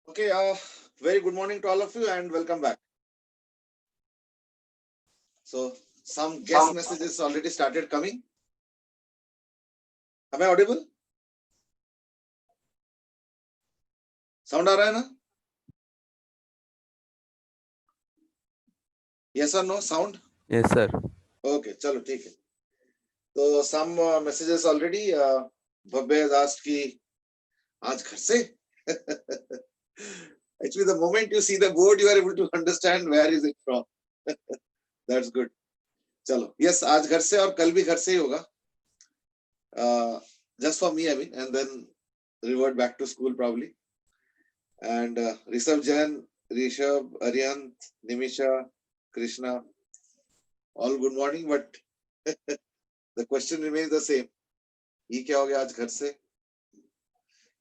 Okay, very good morning to all of you and welcome back. So, some guest messages already started coming. Am I audible? Sound आ रहा है ना? Yes or no? Sound? Yes, sir. Okay, चलो ठीक है. So, some messages already. Bhabbe has asked कि आज घर से? Actually, the moment you see the board, you are able to understand where is it from. That's good. चलो. Yes, आज घर से और कल भी घर से ही होगा. Just for me, I mean, and then revert back to school probably. And Rishabh Jain, Rishabh, Aryant, Nimisha, Krishna, all good morning, but the question remains the same. ये क्या हो गया आज घर से?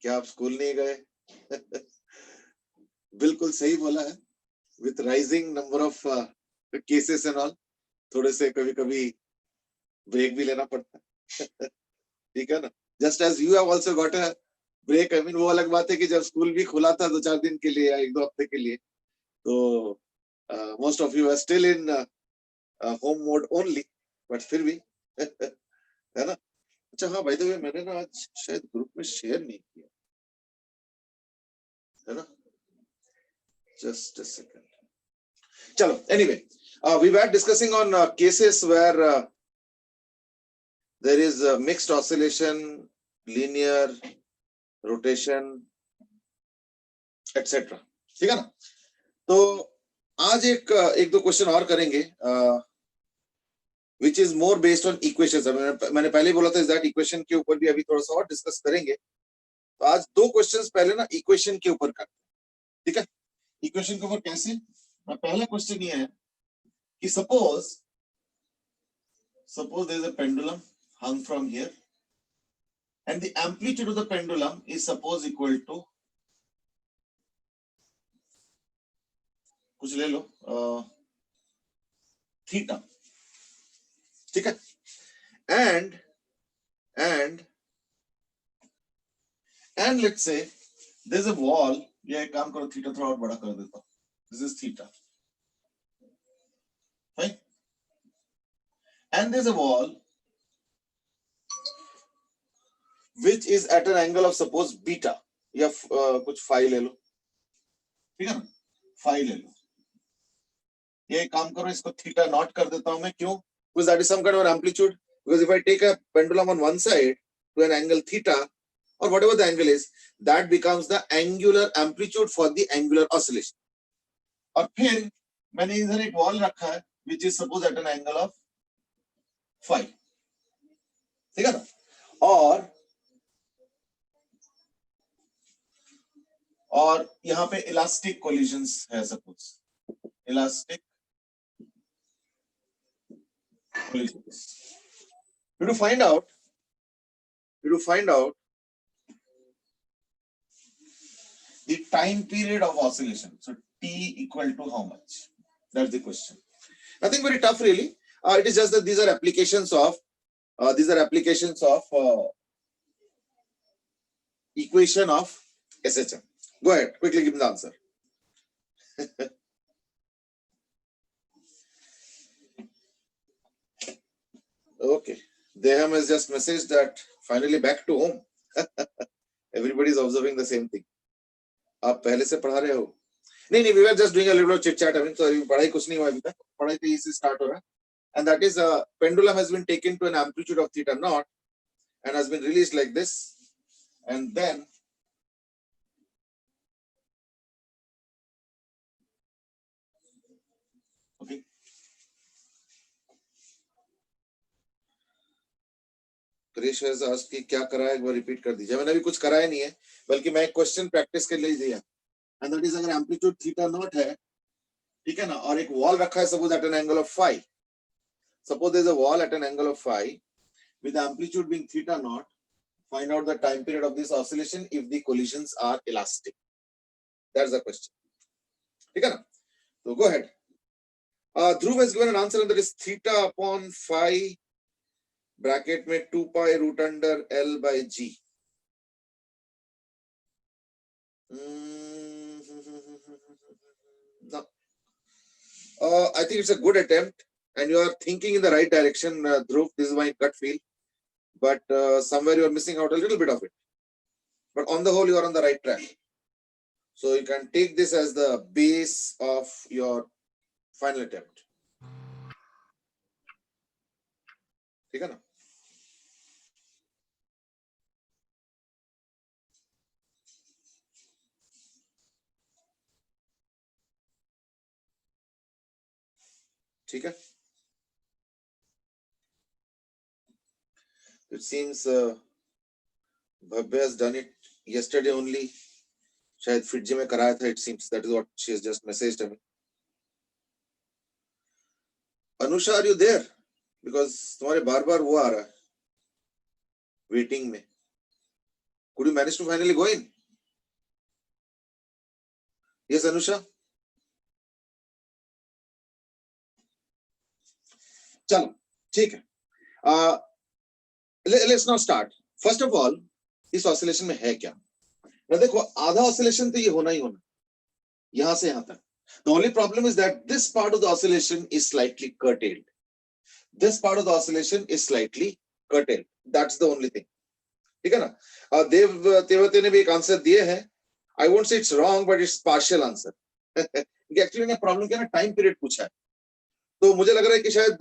क्या आप स्कूल नहीं गए? बिल्कुल सही बोला है. With rising number of cases and all, थोड़े से कभी-कभी break भी लेना पड़ता है. ठीक है ना? Just as you have also got a break, I mean वो अलग बात है कि जब स्कूल भी खुला था 2-4 दिन के लिए या 1-2 हफ्ते के लिए, तो most of you are still in home mode only, but फिर भी है ना. अच्छा हाँ, by the way मैंने ना आज शायद ग्रुप में शेयर नहीं किया है ना. Just a second. चलो, anyway, we were discussing on cases where there is mixed oscillation, linear rotation, etc. ठीक है ना. तो आज एक दो क्वेश्चन और करेंगे which is more based on equations. मैंने पहले बोला था that equation के ऊपर भी अभी थोड़ा सा और डिस्कस करेंगे. तो आज दो क्वेश्चंस पहले ना इक्वेशन के ऊपर करते हैं. ठीक है. इक्वेशन के ऊपर कैसे? पहला क्वेश्चन ये है कि suppose there is a pendulum hung from here and the amplitude of the pendulum is suppose equal to, कुछ ले लो, theta. ठीक है. and let's say there's a wall. ये एक काम करो, थीटा थोड़ा और बड़ा कर देता हूं. This is theta. Fine. And there's a wall which is at an angle of suppose beta. या कुछ फाई ले लो. ठीक है ना. फाई ले लो. ये काम करो, इसको थीटा नॉट कर देता हूं मैं. क्यों? Because that is some kind of an amplitude. Because if I take a pendulum on one side to an angle theta or whatever the angle is, that becomes the angular amplitude for the angular oscillation. और फिर मैंने इधर एक wall रखा है which is suppose at an angle of phi. ठीक है ना. और यहाँ पे इलास्टिक कोलिजन्स है, suppose elastic collisions. To find out the time period of oscillation. So t equal to how much? That's the question. Nothing very tough really. It is just that these are applications of equation of SHM. Go ahead, quickly give me the answer. Okay, Deham has just messaged that finally back to home. Everybody is observing the same thing. आप पहले से पढ़ा रहे हो? नहीं, we were just doing a little chit chat. I mean, so पढ़ाई कुछ नहीं हुआ अभी तक. पढ़ाई तो इसी start हो रहा है. And that is pendulum has been taken to an amplitude of theta naught and has been released like this, and then okay. Krrish has asked कि क्या करा है, एक बार रिपीट कर दीजिए. मैंने अभी कुछ कराया नहीं है, बल्कि मैं एक क्वेश्चन प्रैक्टिस के लिए दिया. And that is अगर एम्पलीट्यूड थीटा नॉट है, ठीक है ना, और एक वॉल रखा है suppose at an angle of phi. Suppose there is a wall at an angle of phi with the amplitude being theta naught. Find out the time period of this oscillation if the collisions are elastic. That's the question. Okay, na? So go ahead. Dhruv has given an answer, and that is theta upon phi bracket में 2 pi root under L by G. No. I think it's a good attempt and you are thinking in the right direction, Dhruv. This is my gut feel. But somewhere you are missing out a little bit of it. But on the whole, you are on the right track. So you can take this as the base of your final attempt. ठीक है ना? ठीक है? It seems Bhavya has done it yesterday only. शायद फिटजी में कराया था. It seems that is what she has just messaged me. Anusha, are you there? Because तुम्हारे बार-बार वो आ रहा है waiting में. Could you manage to finally go in? Yes, Anusha. चलो ठीक है. Let's now start. First of all, इस ऑसिलेशन में है क्या? देखो आधा ऑसिलेशन तो ये होना ही होना, यहां से यहां तक. The only problem is that this part of the oscillation is slightly curtailed. This part of the oscillation is slightly curtailed. That's the only thing. ठीक है ना? देवते ने भी एक आंसर दिए हैं. I won't say it's wrong, but it's partial answer. Actually ने प्रॉब्लम क्या ना, टाइम पीरियड पूछा है. तो मुझे लग रहा है कि शायद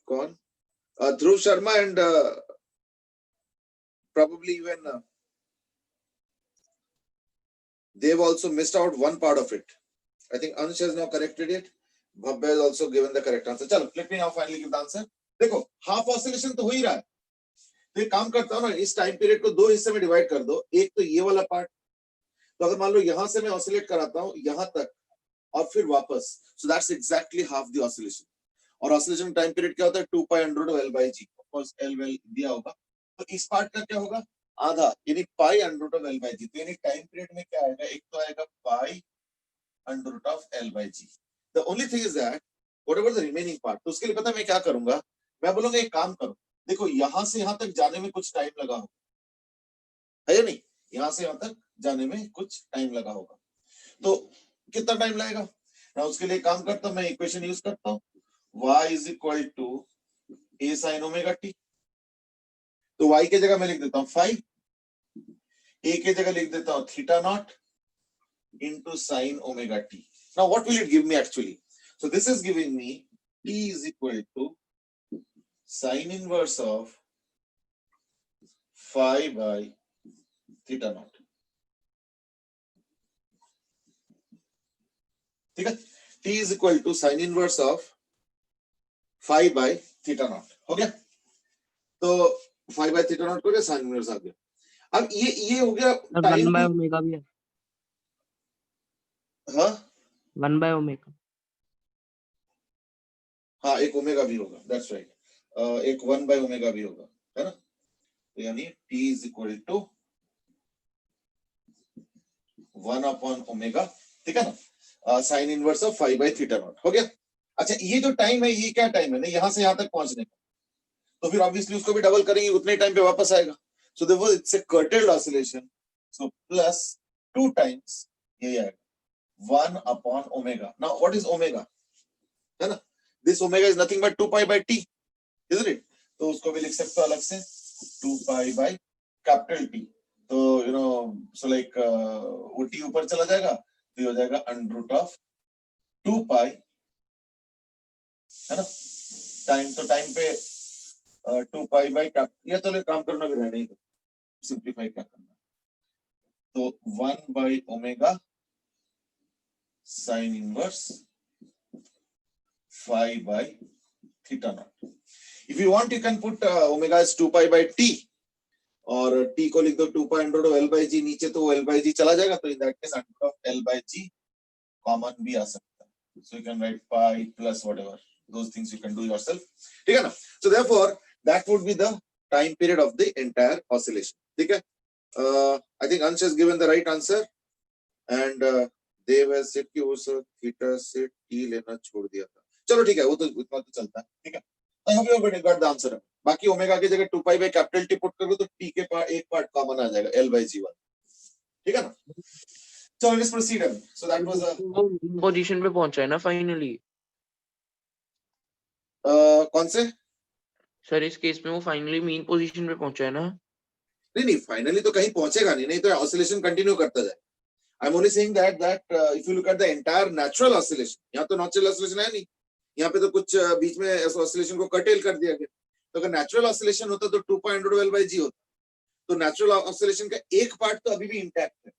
कौन Dhruv Sharma and probably even they've also missed out one part of it. I think Ansh has now corrected it. Bhavya has also given the correct answer. चलो, let me now finally give the answer. देखो half oscillation तो हो ही रहा है. तो एक काम करता हूँ ना, इस टाइम पीरियड को दो हिस्से में डिवाइड कर दो. एक तो ये वाला पार्ट, तो अगर मान लो यहां से मैं ऑसिलेट कराता हूँ यहां तक और फिर वापस, so that's exactly half the oscillation. और ऑसिलेशन टाइम पीरियड क्या होता है? 2 pi under root L by G. Of course L well दिया होगा. तो इस पार्ट का क्या होगा? आधा, यानी pi under root L by G. तो यानी टाइम पीरियड में क्या आएगा? एक तो आएगा pi under root of L by G. The only thing is that whatever the remaining part, तो उसके लिए पता है मैं क्या करूंगा? मैं बोलूंगा एक काम करो, देखो यहां से यहां तक जाने में कुछ टाइम लगा होगा, है या नहीं? यहां से यहां तक जाने में कुछ टाइम लगा होगा. तो कितना टाइम लगेगा ना? उसके लिए काम करता हूं, मैं इक्वेशन यूज करता हूं. y is equal to a sin omega t. तो y के जगह मैं लिख देता हूं 5, a के जगह लिख देता हूं theta naught into sin omega t. Now what will it give me actually? So this is giving me t is equal to sin inverse of 5 by theta naught. ठीक है? t is equal to sin inverse of 5 by theta naught. हो गया? तो 5 by theta naught को क्या sin inverse आ गया. अब ये हो गया टाइम 1 by ओमेगा भी है. हाँ 1 by ओमेगा. हाँ एक ओमेगा भी होगा. That's right. एक 1 by ओमेगा भी होगा, है ना? तो यानी t is equal to 1 upon omega. ठीक है ना? Sine inverse of 5 by theta naught. हो गया? अच्छा ये जो टाइम है ये क्या टाइम है ना, यहां से यहां तक पहुंचने का, तो फिर ऑब्वियसली उसको भी डबल करेंगे, उतने टाइम पे वापस आएगा. So therefore it's a curtailed oscillation. So plus 2 times ये आएगा 1 upon omega. Now what is omega? है ना? This omega is nothing but 2 pi by t, isn't it? तो उसको भी लिख सकते हो अलग से 2 पाई by कैपिटल T. तो यू नो सो लाइक वो t ऊपर चला जाएगा तो ये हो जाएगा अंडर रूट ऑफ 2 पाई, है ना? टाइम तो टाइम पे 2 पाई by कैपिटल, ये तो काम करना भी रहने ही, सिंपलीफाई क्या करना. तो 1 by omega sine inverse 5 by theta naught. If you want, you can put omega is 2 pi by t, और t को लिख दो 2 pi under root of L by G. नीचे तो L by G चला जाएगा, तो in that case under root of L by G common भी आ सकता है. So you can write pi plus whatever, those things you can do yourself. ठीक है ना? So therefore that would be the time period of the entire oscillation. ठीक है? I think Ansh has given the right answer and Dev has said कि वो sir theta से t लेना छोड़ दिया था. चलो ठीक है, वो तो इतना तो चलता है. ठीक है? I hope you have got the answer. बाकी ओमेगा की जगह 2 पाई by कैपिटल टी पुट करोगे तो टी के पार्ट एक पार्ट कॉमन आ जाएगा L by G1. ठीक है ना? So let's proceed. So that was a वो पोजीशन पे पहुंचा है ना फाइनली कौन से सर इस केस में वो फाइनली मीन पोजीशन पे पहुंचा है ना नहीं फाइनली तो कहीं पहुंचेगा नहीं तो ऑसिलेशन कंटिन्यू करता जाए I am only saying that if you look at the entire natural oscillation यहाँ तो नेचुरल ऑसिलेशन है नहीं यहाँ पे तो कुछ बीच में ऑसिलेशन को कर्टेल कर दिया गया तो अगर नेचुरल ऑसिलेशन होता तो 2.12/g होता तो नेचुरल ऑसिलेशन का एक पार्ट तो अभी भी इंटैक्ट है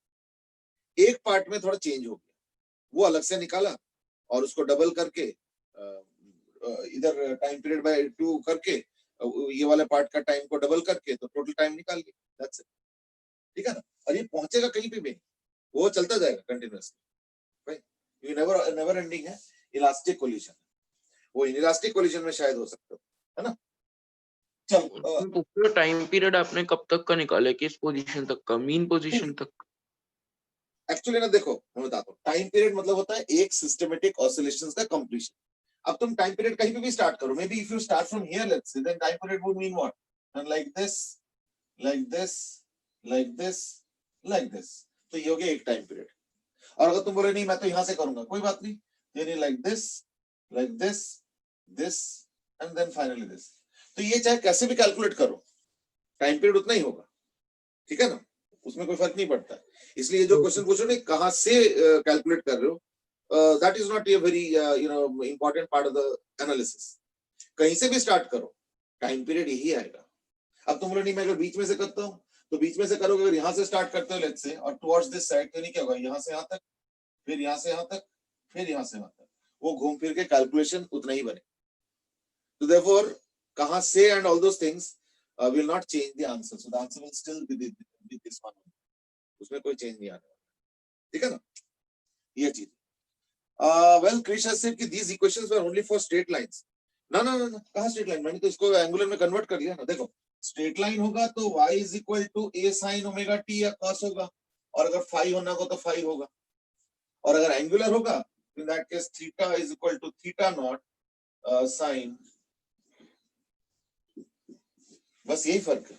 एक पार्ट में थोड़ा चेंज हो गया वो अलग से निकाला और उसको डबल करके इधर टाइम पीरियड बाय 2 करके ये वाले पार्ट का टाइम को डबल करके तो टोटल टाइम निकाल गया दैट्स इट ठीक है ना और ये पहुंचेगा कहीं पे भी नहीं वो चलता जाएगा कंटिन्यूअसली भाई ये नेवर एंडिंग है इलास्टिक कोलिजन वो इलास्टिक कोलिजन में शायद हो सकता है ना चल पूरा टाइम पीरियड आपने कब तक का निकाला किस पोजीशन तक का मीन पोजीशन तक एक्चुअली ना देखो मैं बताता हूँ टाइम पीरियड मतलब होता है एक सिस्टमेटिक ऑसिलेशंस का कंप्लीशन अब तुम टाइम पीरियड कहीं पे भी स्टार्ट करो maybe if you start from here let's say then time period would mean what and like this like this like this like this तो ये हो गया एक टाइम पीरियड और अगर तुम बोले नहीं मैं तो यहां से करूंगा कोई बात नहीं यानी like this this and then finally this तो ये चाहे कैसे भी कैलकुलेट करो टाइम पीरियड उतना ही होगा ठीक है ना उसमें कोई फर्क नहीं पड़ता इसलिए जो क्वेश्चन पूछो ना कहां से कैलकुलेट कर रहे हो that is not a very important part of the analysis कहीं से भी स्टार्ट करो टाइम पीरियड यही आएगा अब तुम बोलो नहीं मैं अगर बीच में से करता हूँ तो बीच में से करोगे अगर यहाँ से स्टार्ट करते हो लेट्स से और टुवर्ड्स दिस साइड तो नहीं क्या होगा यहाँ से यहाँ तक फिर यहाँ से यहाँ तक फिर यहाँ से यहाँ तक वो घूम फिर के कैलकुलेशन उतना ही बने तो देयरफॉर कहां से and all those things will not change the answer so the answer will still be this one उसमें कोई चेंज नहीं आने वाला ठीक है ना ये चीज well Krish has said कि these equations were only for straight lines ना कहाँ straight line मैंने तो इसको एंगुलर में कन्वर्ट कर लिया ना देखो स्ट्रेट लाइन होगा तो y is equal to a sin omega t या cos होगा और अगर phi होना होगा तो phi होगा और अगर एंगुलर होगा in that case theta is equal to theta naught sin बस यही फर्क है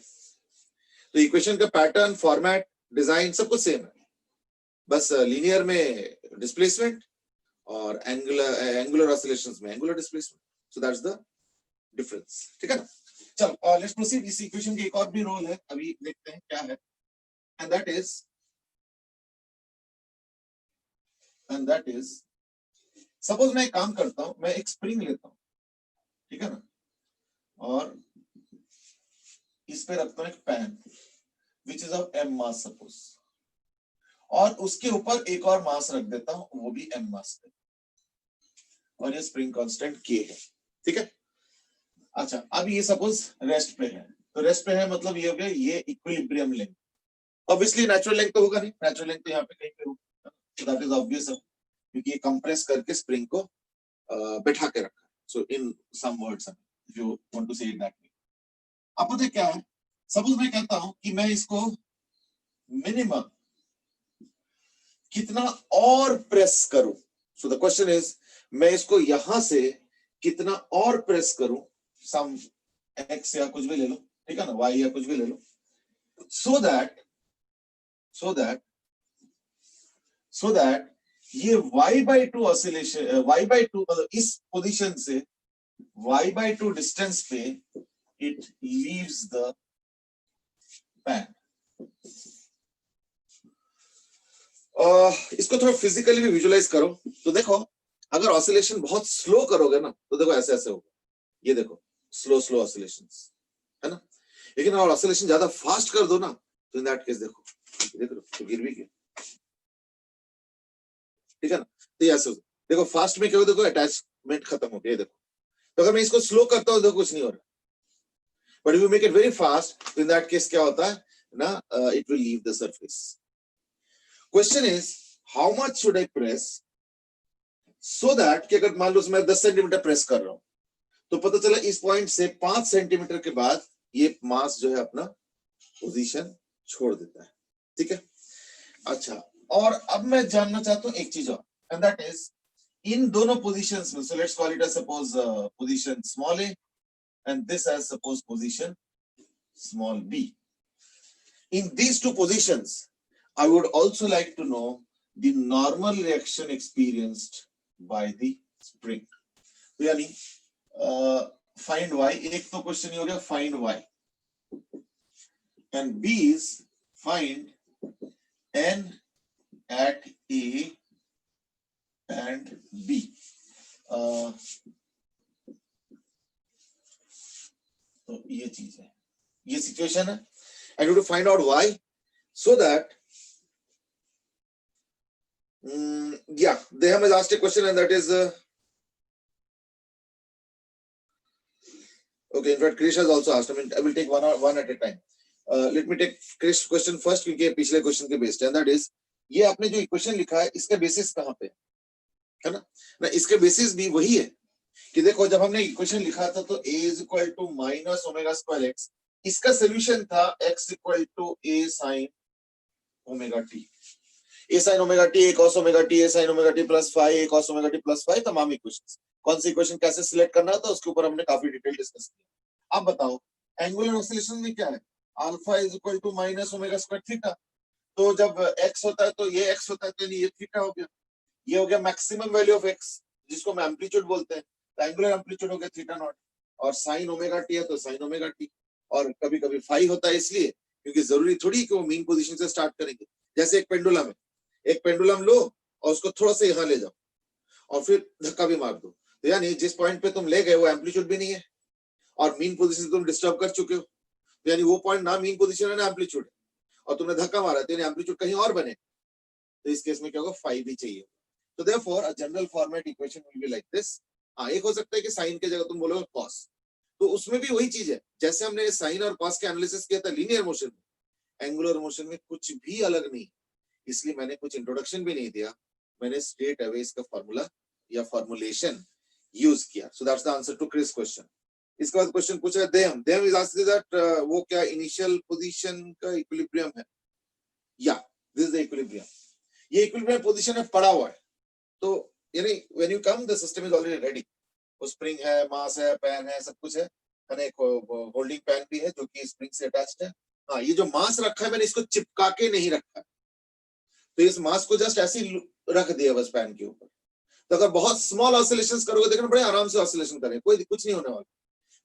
तो इक्वेशन का पैटर्न फॉर्मेट डिजाइन सब कुछ सेम है बस लीनियर में डिस्प्लेसमेंट और एंगुलर ऑसिलेशंस में angular displacement so that's the difference ठीक है ना चलो लेट्स प्रोसीड इस इक्वेशन की एक और भी रोल है अभी देखते हैं क्या है एंड दैट इज सपोज मैं एक काम करता हूं मैं एक स्प्रिंग लेता हूं ठीक है ना और इस पे रखता हूं एक pan which is of m mass suppose और उसके ऊपर एक और मास रख देता हूं वो भी m मास है और ये स्प्रिंग कांस्टेंट k है ठीक है अच्छा अब ये सपोज रेस्ट पे है तो रेस्ट पे है मतलब ये हो गया ये equilibrium length obviously natural length तो होगा नहीं नेचुरल लेंथ तो यहाँ पे कहीं पे होगा तो दैट इज ऑब्वियस क्योंकि ये कंप्रेस करके स्प्रिंग को बैठा के रखा so in some words if you want to say it that way अब पता क्या है सपोज मैं कहता हूं कि मैं इसको मिनिमम कितना और प्रेस करूं सो द क्वेश्चन इज मैं इसको यहां से कितना और प्रेस करूं सम x या कुछ भी ले लो ठीक है ना y या कुछ भी ले लो सो दैट ये y/2 ऑसिलेशन y/2 मतलब इस पोजीशन से y/2 डिस्टेंस पे it leaves the pan इसको थोड़ा फिजिकली भी विजुअलाइज करो तो देखो अगर ऑसिलेशन बहुत स्लो करोगे ना तो देखो ऐसे ऐसे होगा ये देखो स्लो ऑसिलेशंस है ना लेकिन अगर ऑसिलेशन ज्यादा फास्ट कर दो ना तो इन दैट केस देखो तो गिर भी गया ठीक है ना तो ये ऐसे देखो फास्ट में क्या देखो अटैचमेंट खत्म हो गया देखो तो अगर मैं इसको स्लो करता हूं तो कुछ नहीं हो रहा But if you make it very fast, तो in that case क्या होता है ना it will leave the surface. Question is how much should I press so that कि अगर मान लो मैं 10 सेंटीमीटर प्रेस कर रहा हूं तो पता चला इस पॉइंट से 5 सेंटीमीटर के बाद ये मास जो है अपना पोजीशन छोड़ देता है ठीक है अच्छा और अब मैं जानना चाहता हूं एक चीज और एंड दैट इज इन दोनों पोजीशंस में so let's call it as suppose position small a and this as suppose position small b. In these two positions, I would also like to know the normal reaction experienced by the spring. तो यानी find y, एक तो question ये हो गया find y, and b is find n at a and b. तो ये चीज है, ये सिचुएशन है, and you have to find out why so that yeah, they have asked a question and that is okay, in fact Krish has also asked. I mean, I will take one at a time. Let me take Krish question first क्योंकि पिछले question के based है, and that is ये आपने जो equation लिखा है इसका बेसिस कहाँ पे है ना, इसके बेसिस भी वही है कि देखो जब हमने इक्वेशन लिखा था तो a is equal to minus omega square x, इसका सोल्यूशन था x equal to a sin omega t, a sin omega t, a cos omega t, a sin omega t plus phi, a cos omega t plus phi, तमाम equations. कौन सी equation कैसे select करना था उसके ऊपर हमने काफी डिटेल डिस्कस किया। अब बताओ एंगुलर ऑसिलेशन में क्या है, alpha is equal to minus omega square theta, तो जब x होता है तो ये x होता है, तो ये थीटा हो गया, ये हो गया मैक्सिमम वैल्यू ऑफ x जिसको हम एम्पलीट्यूड बोलते हैं, तो एंगुलर एम्पलीट्यूड हो गया थीटा नॉट, और साइन ओमेगा टी है तो साइन ओमेगा टी, और कभी कभी फाई होता है इसलिए क्योंकि जरूरी थोड़ी कि वो मीन पोजीशन से स्टार्ट करेंगे। जैसे एक पेंडुलम है, एक पेंडुलम लो और उसको थोड़ा सा यहाँ ले जाओ और फिर धक्का भी मार दो, तो यानी जिस पॉइंट पे तुम ले गए वो एम्पलीट्यूड भी नहीं है और मीन पोजीशन तुम डिस्टर्ब कर चुके हो, तो यानी वो पॉइंट ना मीन पोजीशन है ना एम्पलीट्यूड है, और तुमने धक्का मारा तो यानी एम्पलीट्यूड कहीं और बने, तो इस केस में क्या होगा, फाई भी चाहिए। तो therefore a general format equation will be like this. हाँ, एक हो सकता है कि साइन की जगह तुम बोलोगे कॉस, तो उसमें भी वही चीज है जैसे हमने साइन और कॉस के एनालिसिस किया था लीनियर मोशन में, एंगुलर मोशन में कुछ भी अलग नहीं, इसलिए मैंने कुछ इंट्रोडक्शन भी नहीं दिया, मैंने स्ट्रेट अवे इसका फॉर्मूला या फॉर्मुलेशन यूज किया। So that's the answer to Chris question. इसके बाद क्वेश्चन पूछा है देम इज आस्किंग दैट वो क्या इनिशियल पोजीशन का इक्विलिब्रियम है, या दिस इज द इक्विलिब्रियम, ये इक्विलिब्रियम पोजीशन है पड़ा हुआ है, तो यानी when you come the system is already ready, वो स्प्रिंग है, मास है, पैन है, सब कुछ है, एक होल्डिंग पैन भी है जो कि स्प्रिंग से अटैच्ड है। हाँ, ये जो मास रखा है मैंने इसको चिपका के नहीं रखा है, तो इस मास को जस्ट ऐसे रख दिया बस पैन के ऊपर, तो अगर बहुत स्मॉल ऑसिलेशंस करोगे देखना बड़े आराम से ऑसिलेशन करें, कोई कुछ नहीं होने वाला,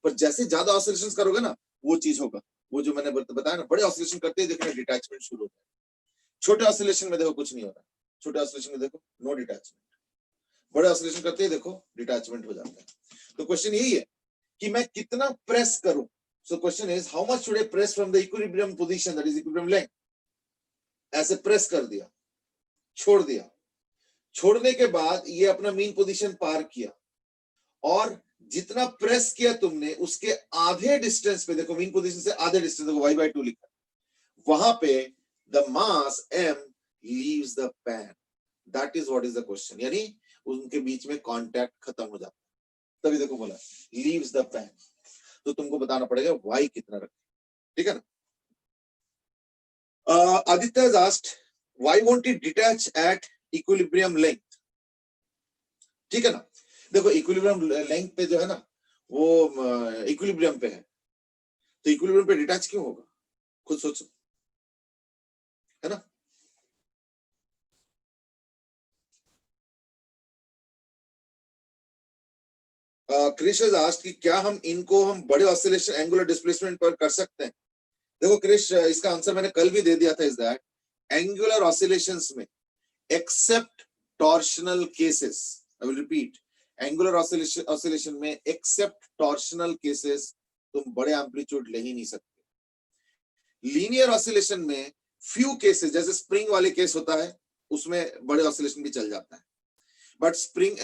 पर जैसे ज्यादा ऑसिलेशंस करोगे ना वो चीज होगा, वो जो मैंने बताया ना, बड़े ऑसिलेशन करते ही देखना डिटैचमेंट शुरू होता है, छोटे ऑसिलेशन में देखो कुछ नहीं हो रहा, छोटे ऑसिलेशन में देखो नो डिटैचमेंट, बड़े ऑसिलेशन करते ही देखो डिटैचमेंट हो जाता है। तो क्वेश्चन यही है कि मैं कितना प्रेस करूं, so question is how much should I press from the equilibrium position that is equilibrium length, ऐसे प्रेस कर दिया, छोड़ दिया, छोड़ने के बाद ये अपना मीन पोजीशन पार किया, और जितना प्रेस किया तुमने उसके आधे डिस्टेंस पे देखो, मीन पोजीशन से आधे डिस्टेंस देखो y/2 लिखा, वहां पे the mass m leaves the pan, that is what is the question, यानी उनके बीच में कांटेक्ट खत्म हो जाता है, तभी देखो बोला लीव्स द पैन, तो तुमको बताना पड़ेगा y कितना रखें, ठीक है ना। Aditya has asked why won't it detach at equilibrium length, ठीक है ना। देखो इक्विलिब्रियम लेंथ पे जो है ना वो इक्विलिब्रियम पे है, तो इक्विलिब्रियम पे डिटैच क्यों होगा, खुद सोचो, है ना। क्रिश has asked कि क्या हम इनको हम बड़े ऑसिलेशन एंगुलर डिस्प्लेसमेंट पर कर सकते हैं। देखो क्रिश, इसका आंसर मैंने कल भी दे दिया था, इज दैट एंगुलर ऑसिलेशंस में except torsional cases, I will repeat, angular oscillation में एक्सेप्ट टॉर्शनल केसेस तुम बड़े एम्पलीट्यूड ले ही नहीं सकते। लीनियर ऑसिलेशन में फ्यू केसेस, जैसे स्प्रिंग वाले केस होता है उसमें बड़े ऑसिलेशन भी चल जाता है, but spring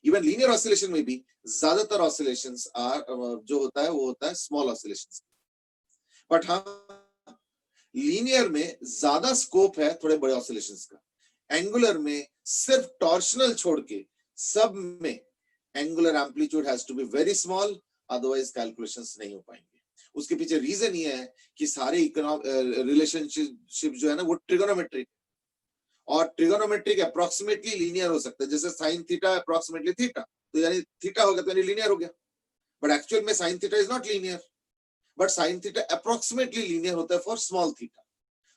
even linear oscillation में भी ज्यादातर ऑसिलेशंस आर जो होता है वो होता है स्मॉल ऑसिलेशंस, बट हाँ लीनियर में ज्यादा स्कोप है थोड़े बड़े ऑसिलेशंस का, एंगुलर में सिर्फ टॉर्शनल छोड़ के सब में angular amplitude has to be very small, otherwise calculations नहीं हो पाएंगे। उसके पीछे रीजन ये है कि सारे रिलेशनशिप जो है ना वो ट्रिगोनोमेट्रिक, और ट्रिगोनोमेट्रिक अप्रोक्सीमेटली लीनियर हो सकता है, जैसे साइन थीटा अप्रोक्सीमेटली थीटा, तो यानी थीटा हो गया तो यानी लीनियर हो गया, बट एक्चुअल में sine theta is not linear, but sine theta approximately linear होता है फॉर स्मॉल थीटा,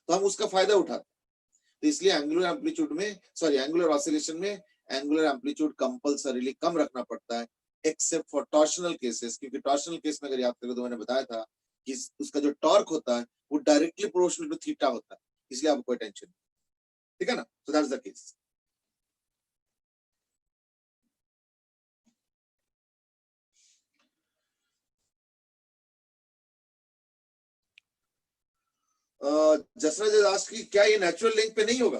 तो हम उसका फायदा उठाते हैं। तो इसलिए एंगुलर एम्पलीट्यूड में एंगुलर ऑसिलेशन में एंगुलर एम्पलीट्यूड कंपल्सरीली कम रखना पड़ता है, एक्सेप्ट फॉर टॉर्शनल केसेस, क्योंकि टॉर्शनल केस में अगर याद करें तो मैंने बताया था कि उसका जो टॉर्क होता है वो डायरेक्टली प्रोपोर्शनल टू थीटा होता है, इसलिए आपको कोई टेंशन नहीं, ठीक है ना। सो that's the case. Jasraj has asked कि क्या ये नेचुरल लिंक पे नहीं होगा,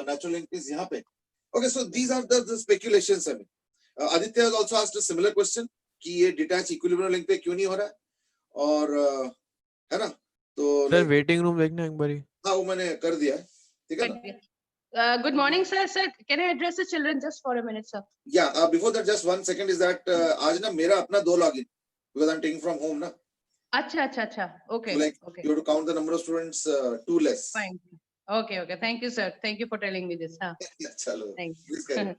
नेचुरल लिंक इज यहाँ पे। Okay, so these are the speculations. Aditya has also asked a similar question कि ये डिटैच इक्विलिब्रियम लिंक पे क्यों नहीं हो रहा है, और है ना, तो सर वेटिंग रूम देखना एक बारी। हाँ वो मैंने कर दिया है, ठीक है ना। Good morning, sir. Sir, can I address the children just for a minute, sir? Yeah, before that, just 1 second is that आज ना मेरा अपना 2 login because I'm taking from home ना. Acha. Okay. So like Okay. you have to count the number of students 2 less. Fine. Okay. Thank you, sir. Thank you for telling me this. Huh. चलो. Thank Please carry on.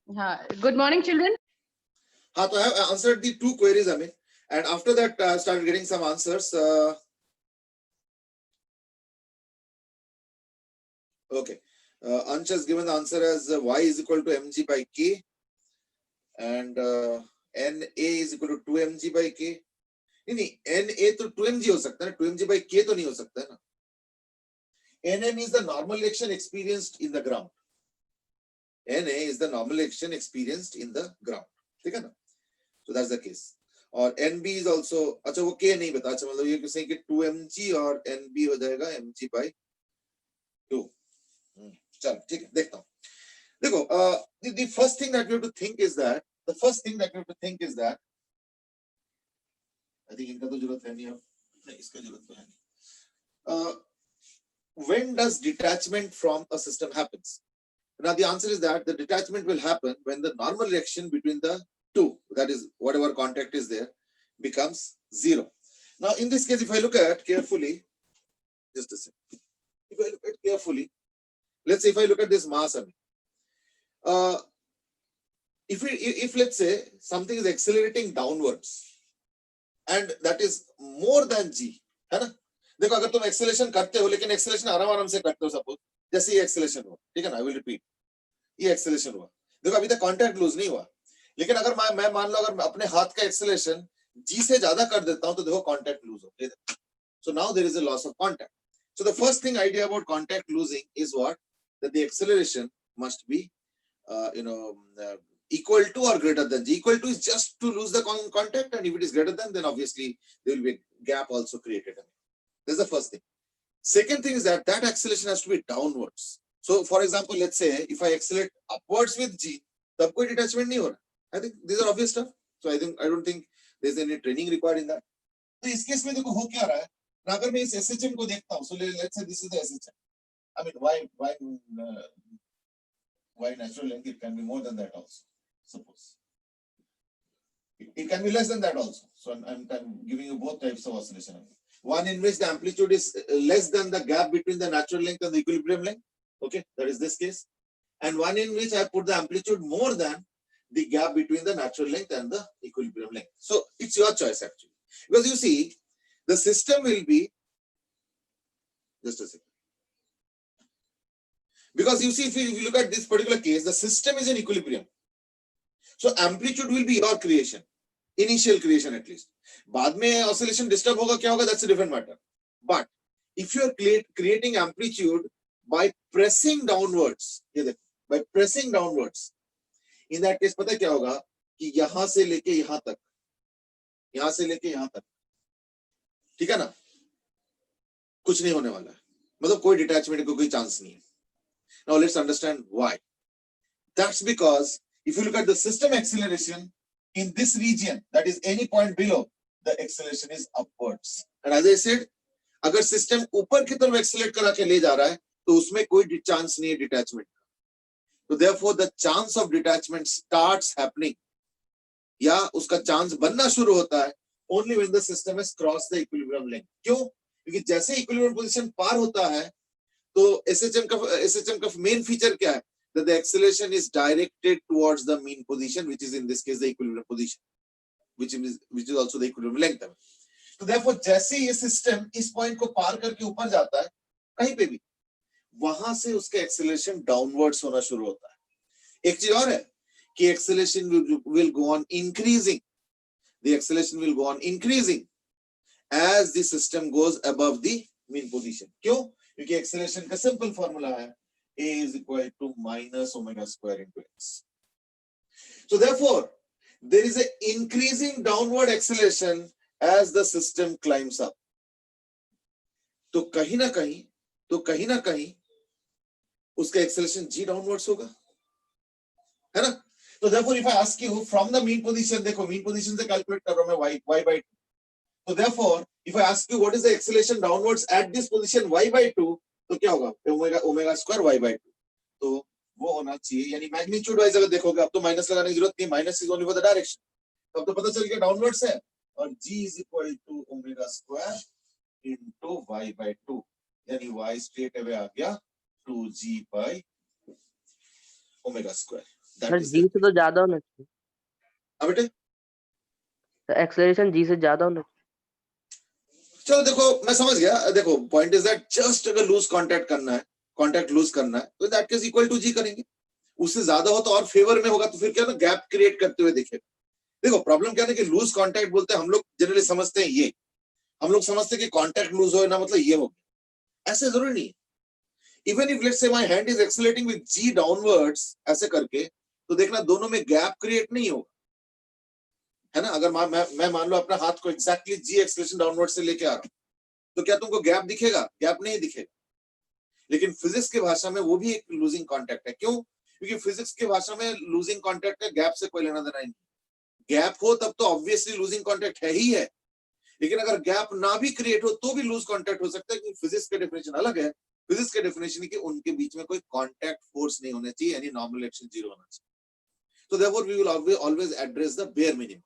you. Good morning, children. हाँ, तो I have answered the 2 queries, Amit, and after that I started getting some answers. Okay. Ansh has given the answer as y is equal to mg by k, and na is equal to 2mg by k. नहीं, na तो 2mg हो सकता है, 2mg by k तो नहीं हो सकता है ना. Nm is the normal reaction experienced in the ground. Na is the normal reaction experienced in the ground. ठीक है ना? So that's the case. और Nb is also, अच्छा वो k नहीं बता, अच्छा मतलब ये किसी कि 2mg और Nb हो जाएगा mg by 2. चलो ठीक है, देखता हूँ. देखो, the first thing that we have to think is that I think इनका तो जरूरत है नहीं, अब नहीं इसका जरूरत तो है नहीं. When does detachment from a system happens? Now the answer is that the detachment will happen when the normal reaction between the two, that is whatever contact is there, becomes 0. Now in this case, if I look at carefully, just a second, if I look at carefully, let's say if I look at this mass, if let's say something is accelerating downwards and that is more than g, है ना. देखो अगर तुम acceleration करते हो लेकिन acceleration आराम से करते हो, सपोज जैसे ये एक्सेलरेशन हुआ, ठीक है ना, आई विल रिपीट, ये एक्सेलरेशन हुआ, देखो अभी तक कांटेक्ट लूज नहीं हुआ, लेकिन अगर मैं मान लो अगर मैं अपने हाथ का एक्सेलरेशन g से ज्यादा कर देता हूं तो देखो कांटेक्ट लूज हो गया. So now there is a loss of contact. So the first thing idea about contact losing is what, that the acceleration must be equal to or greater than g. Equal to is just to lose the contact, and if it is greater than, then obviously there will be a gap also created. That's the first thing. Second thing is that acceleration has to be downwards. So for example, let's say if I accelerate upwards with g, तब कोई detachment नहीं हो रहा. I think these are obvious stuff. So I don't think there's any training required in that. तो इस case में देखो हो क्या रहा है. अगर मैं इस SHM को देखता हूँ, so let's say this is the SHM. I mean, why natural length? It can be more than that also. Suppose it can be less than that also. So I'm giving you both types of oscillation. One in which the amplitude is less than the gap between the natural length and the equilibrium length. Okay, that is this case. And one in which I put the amplitude more than the gap between the natural length and the equilibrium length. So it's your choice actually. Because you see, the system will be, just a second. Because you see, if you look at this particular case, the system is in equilibrium. So amplitude will be your creation, initial creation at least. बाद में oscillation disturb होगा क्या होगा, that's a different matter. But if you are creating amplitude by pressing downwards, ये देखो, by pressing downwards, in that case पता क्या होगा कि यहाँ से लेके यहाँ तक, यहाँ से लेके यहाँ तक, ठीक है ना, कुछ नहीं होने वाला है, मतलब कोई detachment को कोई chance नहीं है. Now let's understand why. That's because if you look at the system acceleration in this region, that is any point below, the acceleration is upwards. And as I said, अगर system ऊपर की तरफ accelerate करा के ले जा रहा है, तो उसमें कोई chance नहीं है detachment. So therefore, the chance of detachment starts happening, या उसका chance बनना शुरू होता है only when the system has crossed the equilibrium length. क्यों? क्योंकि जैसे equilibrium position पार होता है, तो SHM का main feature क्या है? That the acceleration is directed towards the mean position, which is in this case the equilibrium position, which is also the equilibrium length. So therefore, जैसे ये system इस point को पार करके ऊपर जाता है, कहीं पे भी, वहां से उसका एक्सेलरेशन डाउनवर्ड्स होना शुरू होता है। एक चीज और है कि acceleration will go on increasing, the acceleration will go on increasing as the system goes above the mean position. क्यों? क्योंकि एक्सेलरेशन का सिंपल फॉर्मूला है a is equal to minus omega square into x. So therefore, there is a increasing downward acceleration as the system climbs up. तो कहीं ना कहीं उसका acceleration g downwards होगा, है ना? तो therefore if I ask you from the mean position, देखो mean position से कैलकुलेट कर रहा हूं मैं y by 2. So therefore if I ask you what is the acceleration downwards at this position y by 2, तो क्या होगा? Omega square y by 2. तो वो होना चाहिए, यानी मैग्नीट्यूड वाइज अगर देखोगे, अब तो माइनस लगाने की जरूरत नहीं, minus is only for the direction, तब तो पता चल गया डाउनवर्ड्स है, और g is equal to omega square into y by 2, यानी y स्ट्रेट अवे आ गया 2g by omega square. Sir g से तो ज्यादा होना चाहिए, अब बेटे एक्सेलरेशन जी से ज्यादा होना चाहिए। चलो देखो मैं समझ गया, देखो पॉइंट इज दैट जस्ट अगर लूज कांटेक्ट करना है, कांटेक्ट लूज करना है, तो दैट केस इक्वल टू जी करेंगे, उससे ज्यादा हो तो और फेवर में होगा, तो फिर क्या ना गैप क्रिएट करते हुए दिखेगा. देखो प्रॉब्लम क्या है कि लूज कांटेक्ट बोलते हैं हम लोग जनरली समझते हैं, ये हम लोग समझते हैं कि कांटेक्ट लूज हो ना मतलब ये हो गया, ऐसे जरूरी नहीं है. Even if let's say my hand is accelerating with g downwards ऐसे करके, तो देखना दोनों में गैप क्रिएट नहीं होगा, है ना? अगर मैं मान लो अपना हाथ को एग्जैक्टली जी एक्सेलरेशन डाउनवर्ड से लेके आ रहा हूं, तो क्या तुमको गैप दिखेगा? गैप नहीं दिखेगा. लेकिन फिजिक्स की भाषा में वो भी एक लूजिंग कांटेक्ट है. क्यों? क्योंकि फिजिक्स की भाषा में लूजिंग कांटेक्ट है, गैप से कोई लेना देना नहीं. गैप हो तब तो ऑब्वियसली लूजिंग कांटेक्ट है ही है, लेकिन अगर गैप ना भी क्रिएट हो तो भी लूज कांटेक्ट हो सकता है, क्योंकि फिजिक्स का डेफिनेशन अलग है. फिजिक्स का डेफिनेशन है कि उनके बीच में कोई कांटेक्ट फोर्स नहीं होना चाहिए, यानी नॉर्मल एक्शन जीरो होना चाहिए. तो therefore we will always address the bare minimum.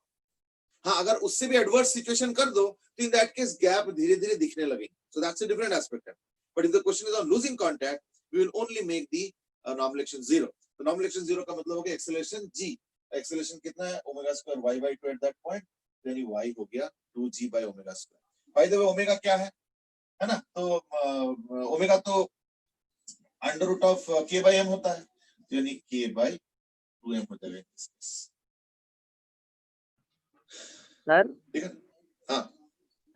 हाँ, अगर उससे भी एडवर्स सिचुएशन कर दो तो इन दैट केस गैप धीरे धीरे दिखने लगेंगे. So that's a different aspect. But if the question is on losing contact, we will only make the normal action zero. तो नॉर्मल एक्शन जीरो का मतलब हो गया एक्सेलरेशन g. एक्सेलरेशन कितना है? Omega square y by 2 at that point, यानी y हो गया 2g by omega square. By the way omega क्या है ना? तो ओमेगा तो under root of k by m होता है, यानी k by 2m हो जाएगा. सर ठीक है? हाँ,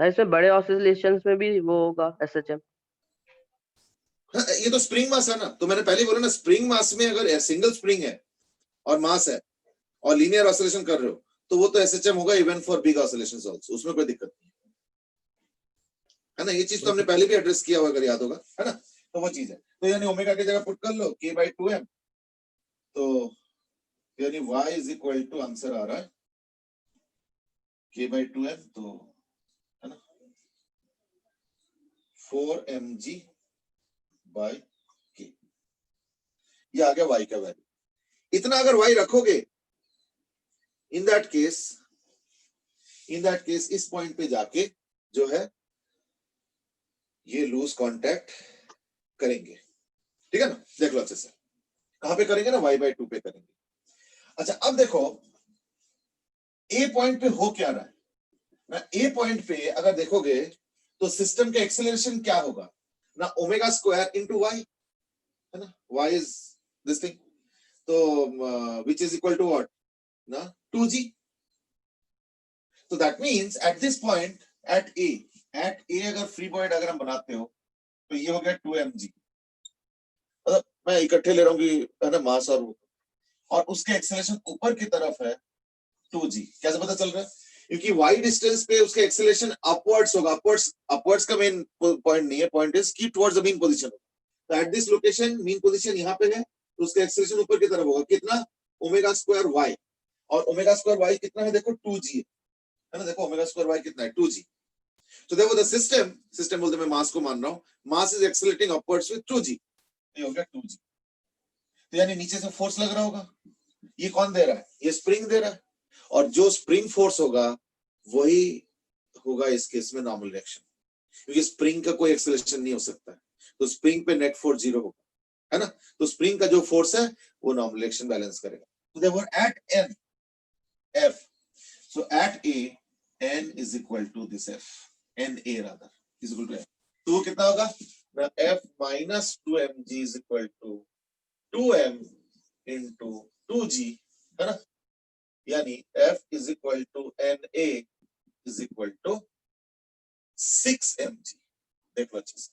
सर इसमें बड़े ऑसिलेशंस में भी वो होगा एसएचएम? ये तो स्प्रिंग मास है ना, तो मैंने पहले बोला ना, स्प्रिंग मास में अगर सिंगल स्प्रिंग है और मास है और लीनियर ऑसिलेशन कर रहे हो, तो वो तो एसएचएम होगा even for big oscillations also, उसमें कोई दिक्कत नहीं है ना. ये चीज तो हमने पहले भी एड्रेस किया होगा, अगर याद होगा, है ना? तो वो चीज है. तो यानी ओमेगा की जगह पुट कर लो k by 2m, तो यानी y is equal to, answer आ रहा है k by 2m, तो है ना 4mg by k. ये आ गया y का वैल्यू. इतना अगर y रखोगे, इन दैट केस इस पॉइंट पे जाके जो है ये लूज कांटेक्ट करेंगे. ठीक है ना? देख लो अच्छे से, कहां पे करेंगे ना, y by 2 पे करेंगे. अच्छा, अब देखो ए पॉइंट पे हो क्या रहा है ना. ए पॉइंट पे अगर देखोगे तो सिस्टम का एक्सेलरेशन क्या होगा ना, ओमेगा स्क्वायर इनटू y, है ना? y इज दिस थिंग, तो which is equal to what ना 2g. तो that means at this point at A अगर फ्री बॉडी डायग्राम बनाते हो तो ये हो गया 2mg. मतलब मैं इकट्ठे ले रहा हूं कि है ना मास और उसके एक्सेलरेशन ऊपर की तरफ है 2g. कैसे पता चल रहा है? क्योंकि y डिस्टेंस पे उसका एक्सेलरेशन अपवर्ड्स होगा. अपवर्ड्स का मेन पॉइंट नहीं है, पॉइंट इज की टुवर्ड्स द मीन पोजीशन. तो at this location mean position यहां पे है, तो उसका एक्सेलरेशन ऊपर की तरफ होगा. कितना? Omega square y. और ओमेगा स्क्वायर y कितना है? देखो 2g है ना. देखो ओमेगा स्क्वायर y कितना है? 2g. तो देखो द सिस्टम बोलते मैं मास को मान रहा हूं, mass is accelerating upwards with 2g. ये हो गया 2g. तो यानी नीचे से फोर्स लग रहा होगा. ये कौन दे रहा है? ये स्प्रिंग दे रहा है, और जो स्प्रिंग फोर्स होगा वही होगा इस केस में नॉर्मल रिएक्शन, क्योंकि स्प्रिंग का कोई एक्सेलरेशन नहीं हो सकता है, तो स्प्रिंग पे नेट फोर्स जीरो होगा, है ना? तो स्प्रिंग का जो फोर्स है वो नॉर्मल रिएक्शन बैलेंस करेगा. तो therefore at n f, so at a n is equal to this f, n a rather is equal to f. तो वो कितना होगा Now f minus 2mg is equal to 2m into 2g, है ना? यानी f is equal to na is equal to 6mg. देख लो अच्छे से.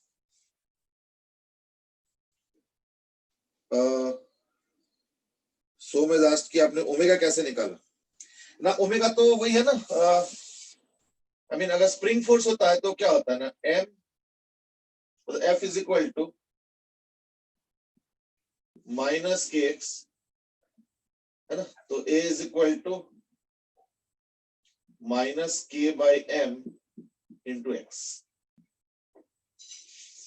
सो में asked कि आपने ओमेगा कैसे निकाला ना. ओमेगा तो वही है ना. I mean अगर स्प्रिंग फोर्स होता है तो क्या होता है ना, m तो f is equal to minus kx, है ना. तो a is equal to minus k by m into x,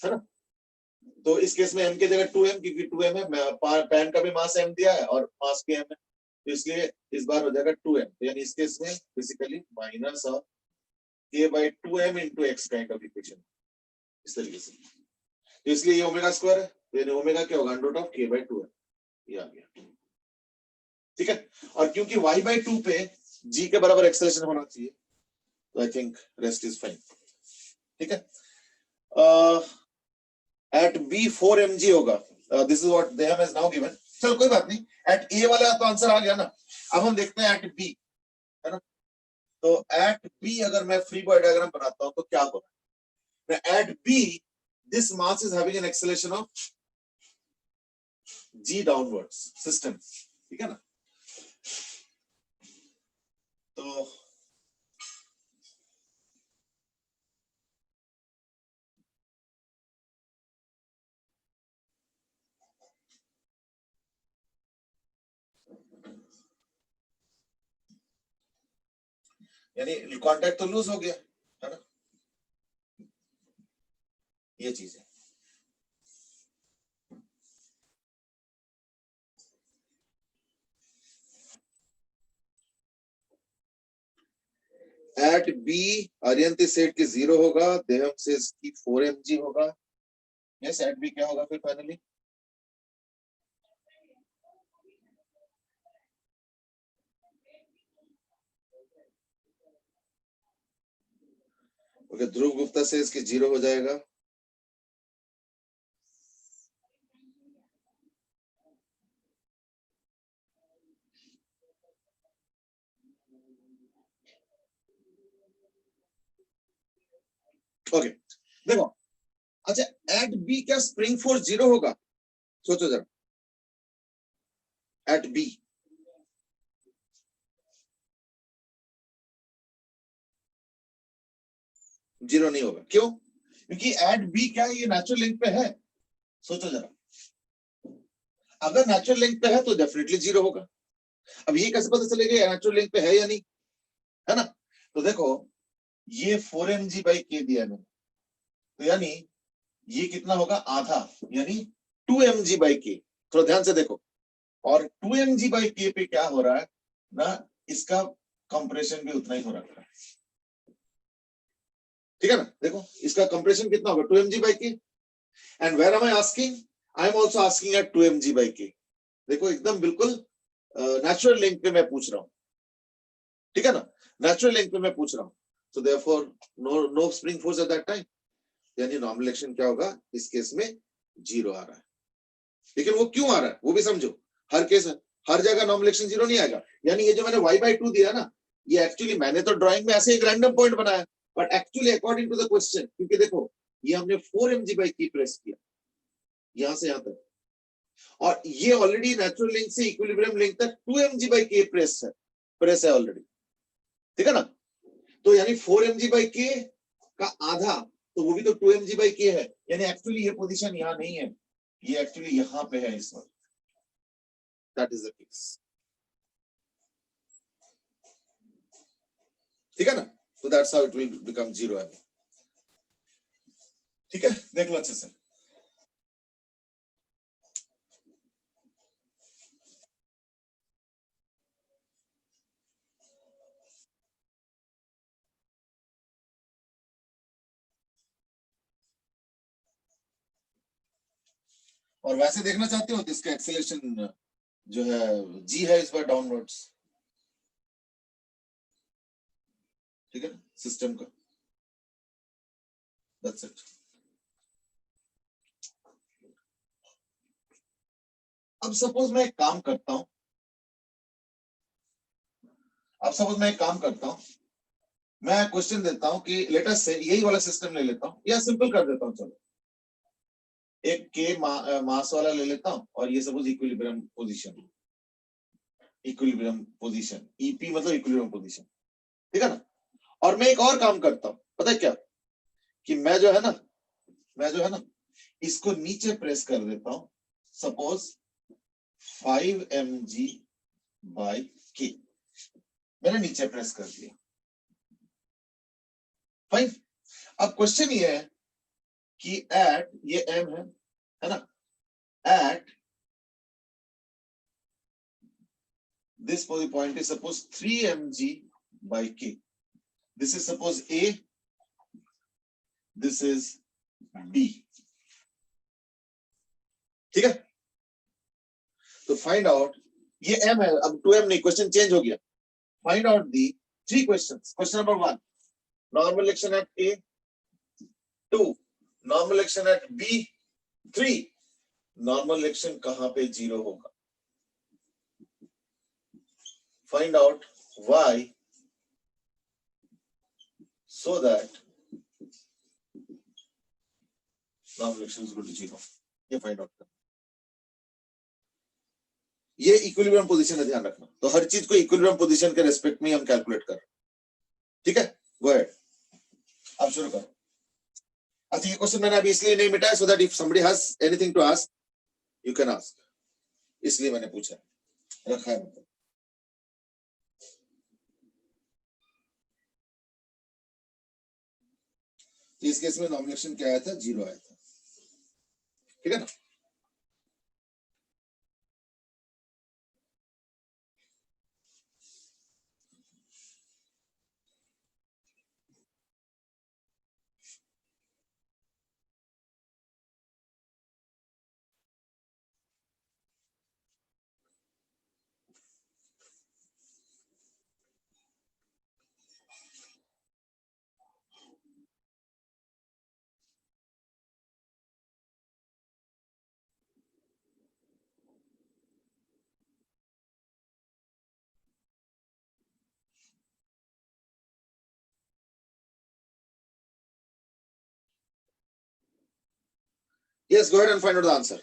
है ना. तो इस केस में m की जगह 2m, क्योंकि 2m है, पैन का भी मास m दिया है और मास भी m है, तो इसलिए इस बार हो जाएगा 2m. तो यानी इस केस में basically minus of k by 2m into x kind of equation इस तरीके से. तो इसलिए ये ओमेगा स्क्वायर है, तो यानी ओमेगा क्या होगा, under root of k by 2m. ये आ गया. ठीक है. और क्योंकि y by 2 पे g के बराबर एक्सेलरेशन होना चाहिए, तो I think rest is fine. ठीक है. एट b 4 mg होगा. This is what they have now given. चलो कोई बात नहीं, एट a वाला तो आंसर आ गया ना. अब हम देखते हैं एट b, है ना. तो एट b अगर मैं फ्री बॉडी डायग्राम बनाता हूं तो क्या होगा. At b this mass is having an acceleration of g downwards system. ठीक है ना. तो यानी कांटेक्ट तो लूज हो गया, है ना. ये चीज है. एट बी आर्यंती सेट की 0 होगा, देहम सेज की 4 mg होगा. यस, एट बी क्या होगा फिर फाइनली. ओके, ध्रुव गुप्ता सेज की 0 हो जाएगा. ओके, देखो. अच्छा, एट बी क्या स्प्रिंग फोर्स 0 होगा. सोचो जरा. एट बी जीरो नहीं होगा. क्यों? क्योंकि एट बी क्या ये नेचुरल लिंक पे है. सोचो जरा. अगर नेचुरल लिंक पे है तो डेफिनेटली 0 होगा. अब ये कैसे पता चलेगा नेचुरल लिंक पे है या नहीं, है ना. तो देखो, ये 4 mg by k दिया मैंने, तो यानी ये कितना होगा, आधा, यानी 2 mg by k. थोड़ा ध्यान से देखो. और 2 mg by k पे क्या हो रहा है ना, इसका कंप्रेशन भी उतना ही हो रहा है. ठीक है ना. देखो इसका कंप्रेशन कितना होगा, 2 mg by k. And where am I asking, I am also asking at 2 mg by k. देखो एकदम बिल्कुल नेचुरल लिंक पे मैं पूछ रहा हूं. ठीक है ना. नेचुरल लिंक पे मैं पूछ रहा हूं. So therefore no spring force at that time. यानी नॉर्मल एक्शन क्या होगा इस केस में, 0 आ रहा है. लेकिन वो क्यों आ रहा है वो भी समझो. हर केस हर जगह नॉर्मल एक्शन 0 नहीं आएगा. यानी ये जो मैंने y by 2 दिया ना, ये एक्चुअली मैंने तो ड्राइंग में ऐसे एक रैंडम पॉइंट बनाया, but actually according to the question, क्योंकि देखो ये हमने 4 mg by k प्रेस किया यहां से यहां तक, और ये ऑलरेडी नेचुरल लिंक से इक्विलिब्रियम लिंक तक 2 mg by k प्रेस है ऑलरेडी. ठीक है ना. तो यानी 4 mg by k का आधा, तो वो भी तो 2 mg by k है. यानी एक्चुअली ये पोजीशन यहां नहीं है, ये एक्चुअली यहां पे है इस वक्त. That is the case. ठीक है ना. तो that's how it will become 0. ठीक है, देख लो अच्छे से. और वैसे देखना चाहते हो तो इसका एक्सेलरेशन जो है g है इस बार डाउनवर्ड्स. ठीक है ना, सिस्टम का. That's it. अब सपोज मैं एक काम करता हूं, मैं क्वेश्चन देता हूं कि लेट अस से यही वाला सिस्टम ले लेता हूं या सिंपल कर देता हूं, चलो एक के मास वाला ले लेता हूं और ये सपोज इक्विलिब्रियम पोजीशन, ईपी मतलब इक्विलिब्रियम पोजीशन, ठीक है ना। और मैं एक और काम करता हूं, पता है क्या, कि मैं जो है ना इसको नीचे प्रेस कर देता हूं, सपोज 5 mg/k मैंने नीचे प्रेस कर दिया, फाइन। अब क्वेश्चन ये है कि एट, ये m है ना, eight this point is suppose 3 mg/k, this is suppose A, this is B, ठीक है। तो फाइंड आउट, ये m है, अब 2m नहीं, क्वेश्चन चेंज हो गया। Find out the 3 questions. Question number 1, normal action at A, 2 normal action at B, 3 normal action कहां पे 0 होगा। Find out why so that normal action is equal to 0. ये फाइंड आउट करना, ये equilibrium position है, ध्यान रखना। तो हर चीज को इक्विलिब्रियम पोजीशन के रेस्पेक्ट में हम कैलकुलेट कर रहे हैं, ठीक है। गो अहेड, अब शुरू करो। अच्छा, ये क्वेश्चन मैंने अभी इसलिए नहीं मिटाया, so that if somebody has anything to ask you can ask, इसलिए मैंने पूछा, रखा है मतलब। इस केस में नॉमिनेशन क्या आया था, 0 आया था, ठीक है ना। Yes, go ahead and find out the answer.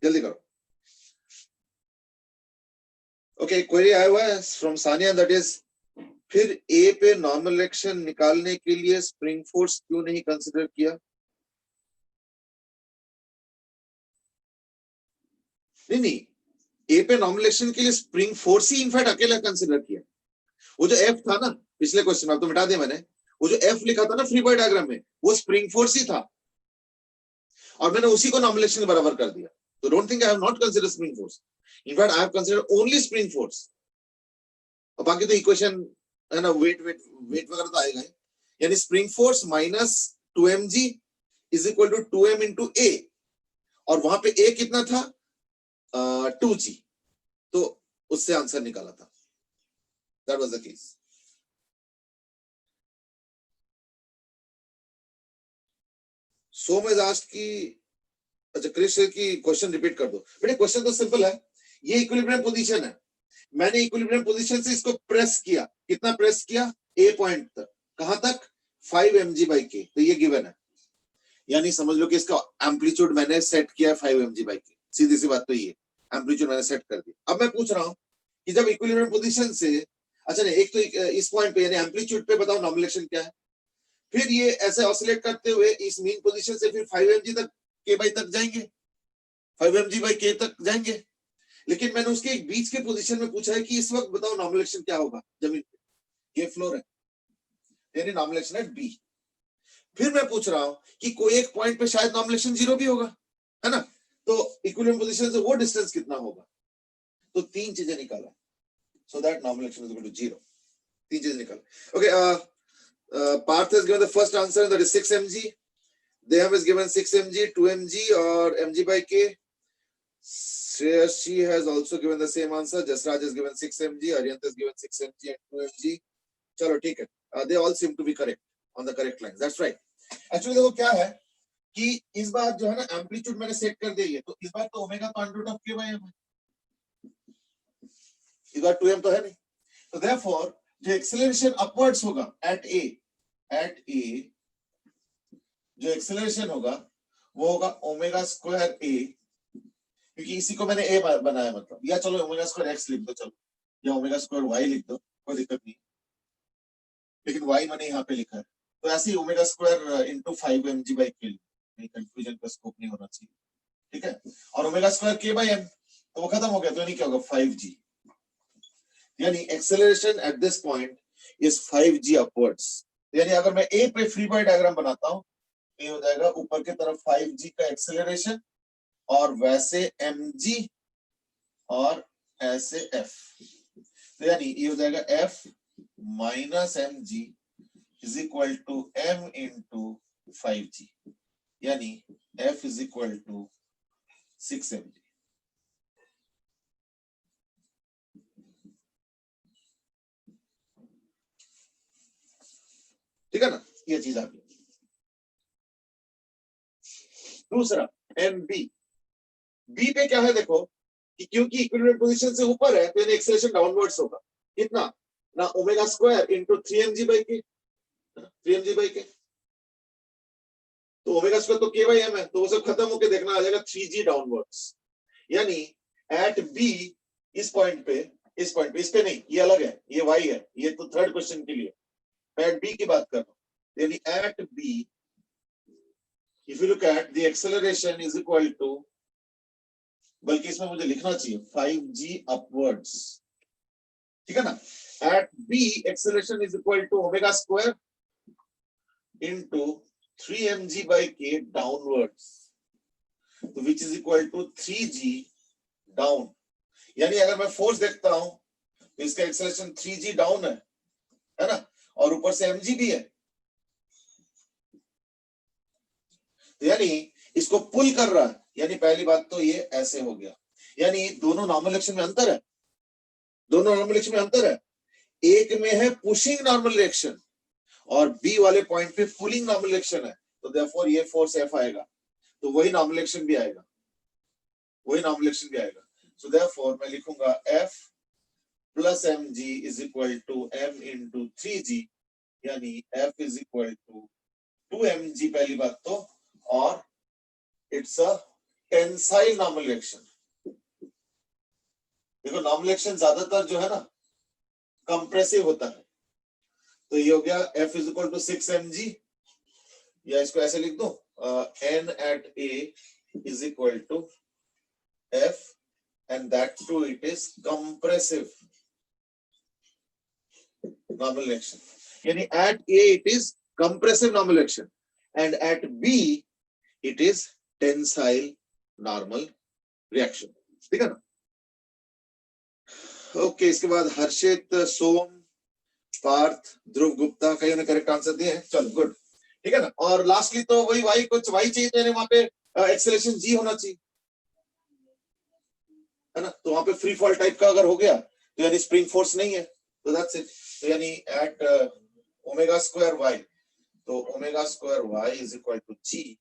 जल्दी करो। ओके, क्वेरी आया हुआ है फ्रॉम सानिया, दैट इज फिर ए पे नॉर्मल एक्शन निकालने के लिए स्प्रिंग फोर्स क्यों नहीं कंसीडर किया। नहीं, ए पे नॉर्मल एक्शन के लिए स्प्रिंग फोर्स ही इनफैक्ट अकेला कंसीडर किया। वो जो एफ था ना पिछले क्वेश्चन में, अब तो मिटा दिया मैंने, वो जो एफ लिखा था ना फ्री बॉडी डायग्राम में, वो स्प्रिंग फोर्स ही था और मैंने उसी को नॉर्मल एक्शन के बराबर कर दिया। तो don't think I have not considered spring force, in fact I have considered only spring force. और बाकी तो इक्वेशन है ना, वेट वगैरह तो आएगा ही, यानी spring force minus 2mg is equal to 2m into a, और वहां पे ए कितना था 2g, तो उससे आंसर निकाला था। That was the case. Som is asked की, अच्छा क्रिश की क्वेश्चन रिपीट कर दो। बेटे क्वेश्चन तो सिंपल है, ये इक्विलिब्रियम पोजीशन है, मैंने इक्विलिब्रियम पोजीशन से इसको प्रेस किया, कितना प्रेस किया, ए पॉइंट तक, कहां तक 5 mg/k, तो ये गिवन है, यानी समझ लो कि इसका एम्पलीट्यूड मैंने सेट किया 5 mg/k, सीधी सी बात तो ये, एम्पलीट्यूड मैंने सेट कर दिया। अब मैं पूछ रहा हूं कि जब इक्विलिब्रियम पोजीशन से, अच्छा नहीं, एक तो इस पॉइंट पे यानी एम्पलीट्यूड पे बताओ नॉर्मल एक्शन क्या है, फिर ये ऐसे ऑसिलेट करते हुए इस मीन पोजीशन से फिर 5 mg तक k तक जाएंगे, 5 mg/k तक जाएंगे, लेकिन मैंने उसके एक बीच के पोजीशन में पूछा है कि इस वक्त बताओ नॉर्मल एक्शन क्या होगा जमीन पे, ये फ्लोर है, यानी नॉर्मल एक्शन एट बी। फिर मैं पूछ रहा हूं कि कोई एक पॉइंट पे शायद नॉर्मल एक्शन 0 भी होगा, है ना, तो इक्विलिब्रियम पोजीशन से वो डिस्टेंस कितना होगा, तो 3 चीजें निकाला, so that normal action is equal to 0, 3 चीजें निकाला। Okay, Parth has given the first answer, that is 6 mg. Deyam is given 6 mg, 2 mg or mg/k. She has also given the same answer. Jasraj has given 6 mg, Aryant has given 6 mg and 2 mg. चलो ठीक है, they all seem to be correct on the correct lines. That's right. Actually देखो क्या है कि इस बार जो है ना एम्पलीट्यूड मैंने सेट कर दिया है, तो इस बार तो ओमेगा तो अंडर रूट ऑफ के बाई एम है, इस बार 2m तो है नहीं। तो देयरफॉर जो एक्सेलरेशन अपवर्ड्स होगा एट ए जो एक्सेलरेशन होगा वो होगा ओमेगा स्क्वायर ए, क्योंकि इसी को मैंने ए बनाया, मतलब या चलो ओमेगा स्क्वायर एक्स लिख दो, चलो या ओमेगा स्क्वायर वाई लिख दो, कोई दिक्कत नहीं, लेकिन वाई मैंने यहाँ पे लिखा है, तो ऐसे ही omega square into 5mg by k, confusion का स्कोप नहीं होना चाहिए, ठीक है। और ओमेगा स्क्वायर के बाई एम तो वो खत्म हो गया, तो यानी क्या होगा 5g, यानी acceleration at this point is 5g upwards. यानी अगर मैं ए पे फ्री बॉडी डायग्राम बनाता हूं, ये हो जाएगा ऊपर की तरफ 5g का एक्सेलरेशन, और वैसे mg और ऐसे f, तो यानी ये हो जाएगा f minus mg is equal to m into 5g, यानी f is equal to 6mg। ठीक है ना, ये चीज आ गई। दूसरा MB, बी पे क्या है देखो कि क्योंकि इक्विलिब्रियम पोजीशन से ऊपर है तो एक्सेलरेशन डाउनवर्ड्स होगा, कितना ना omega square into 3mg by के, 3mg बाई के, तो ओमेगा स्क्वायर तो के बाई एम है, तो वो सब खत्म होके देखना आ जाएगा 3g डाउनवर्ड्स, यानी एट बी इस पॉइंट पे, इस पे नहीं, ये अलग है, ये y है, ये तो थर्ड क्वेश्चन के लिए, मैं एट बी की बात कर रहा हूं, यानी at B if you look at the acceleration is equal to, बल्कि इसमें मुझे लिखना चाहिए 5g upwards, ठीक है ना, at b acceleration is equal to omega square into 3mg by k downwards, तो which is equal to 3g down, यानी अगर मैं फोर्स देखता हूं तो इसका एक्सेलरेशन 3g डाउन है ना, और ऊपर से mg भी है, तो यानी इसको पुल कर रहा है, यानी पहली बात तो ये ऐसे हो गया, यानी दोनों नॉर्मल रिएक्शन में अंतर है, दोनों नॉर्मल रिएक्शन में अंतर है, एक में है पुशिंग नॉर्मल रिएक्शन और बी वाले पॉइंट पे पुलिंग नॉर्मल रिएक्शन है, तो देयरफॉर ये फोर्स एफ आएगा, तो वही नॉर्मल रिएक्शन भी आएगा, वही नॉर्मल रिएक्शन भी आएगा, सो देयरफॉर मैं लिखूंगा F plus M G is equal to M into 3g, यानी F is equal to 2mg पहली बात तो, और it's a tensile normal reaction. देखो नॉर्मल रिएक्शन ज्यादातर जो है ना कंप्रेसिव होता है, तो ये हो गया F is equal to 6mg, या इसको ऐसे लिख दो N at A is equal to F and that too it is compressive normal reaction, यानी at A it is compressive normal reaction and at B it is tensile normal reaction, ठीक है ना। Okay, इसके बाद हर्षित, सोम, पार्थ, ध्रुव गुप्ता, कई ने correct answer दिए हैं, चलो गुड, ठीक है ना। और लास्टली तो वही वाई, कुछ वाई चाहिए तो वहां पे एक्सेलरेशन जी होना चाहिए, है ना, तो वहां पे फ्री फॉल टाइप का अगर हो गया तो यानी स्प्रिंग फोर्स नहीं है, तो दैट्स इट, तो यानी एट ओमेगा स्क्वायर वाई, तो omega square y is equal to g,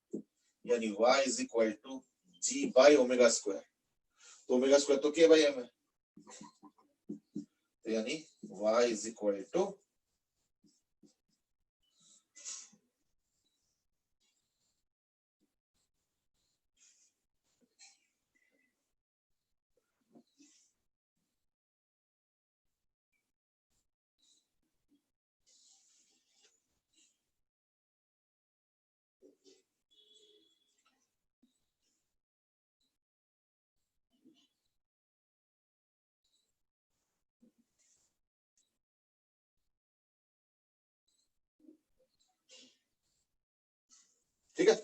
यानी y is equal to g by omega square, तो ओमेगा स्क्वायर तो के बाई एम है, तो यानी y is equal to ठीक है,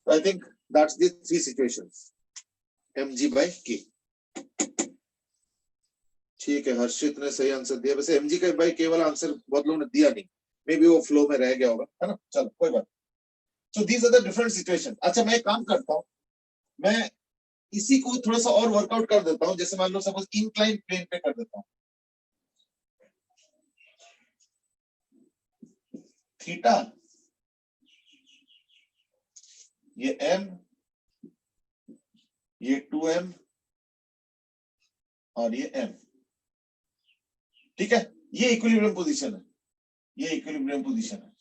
I think that's the three situations mg by k, ठीक है। हर्षित ने सही आंसर दिया, वैसे mg का by k वाला आंसर बहुत लोगों ने दिया नहीं, मे बी वो फ्लो में रह गया होगा, है ना, चलो कोई बात। So these are the different situation. अच्छा मैं एक काम करता हूँ, मैं इसी को थोड़ा सा और वर्कआउट कर देता हूँ, जैसे मान लो सपोज इंक्लाइन प्लेन पे कर देता हूँ, थीटा ये m, ये 2m और ये m, ठीक है, ये इक्विलिब्रियम पोजीशन है, ये इक्विलिब्रियम पोजीशन है।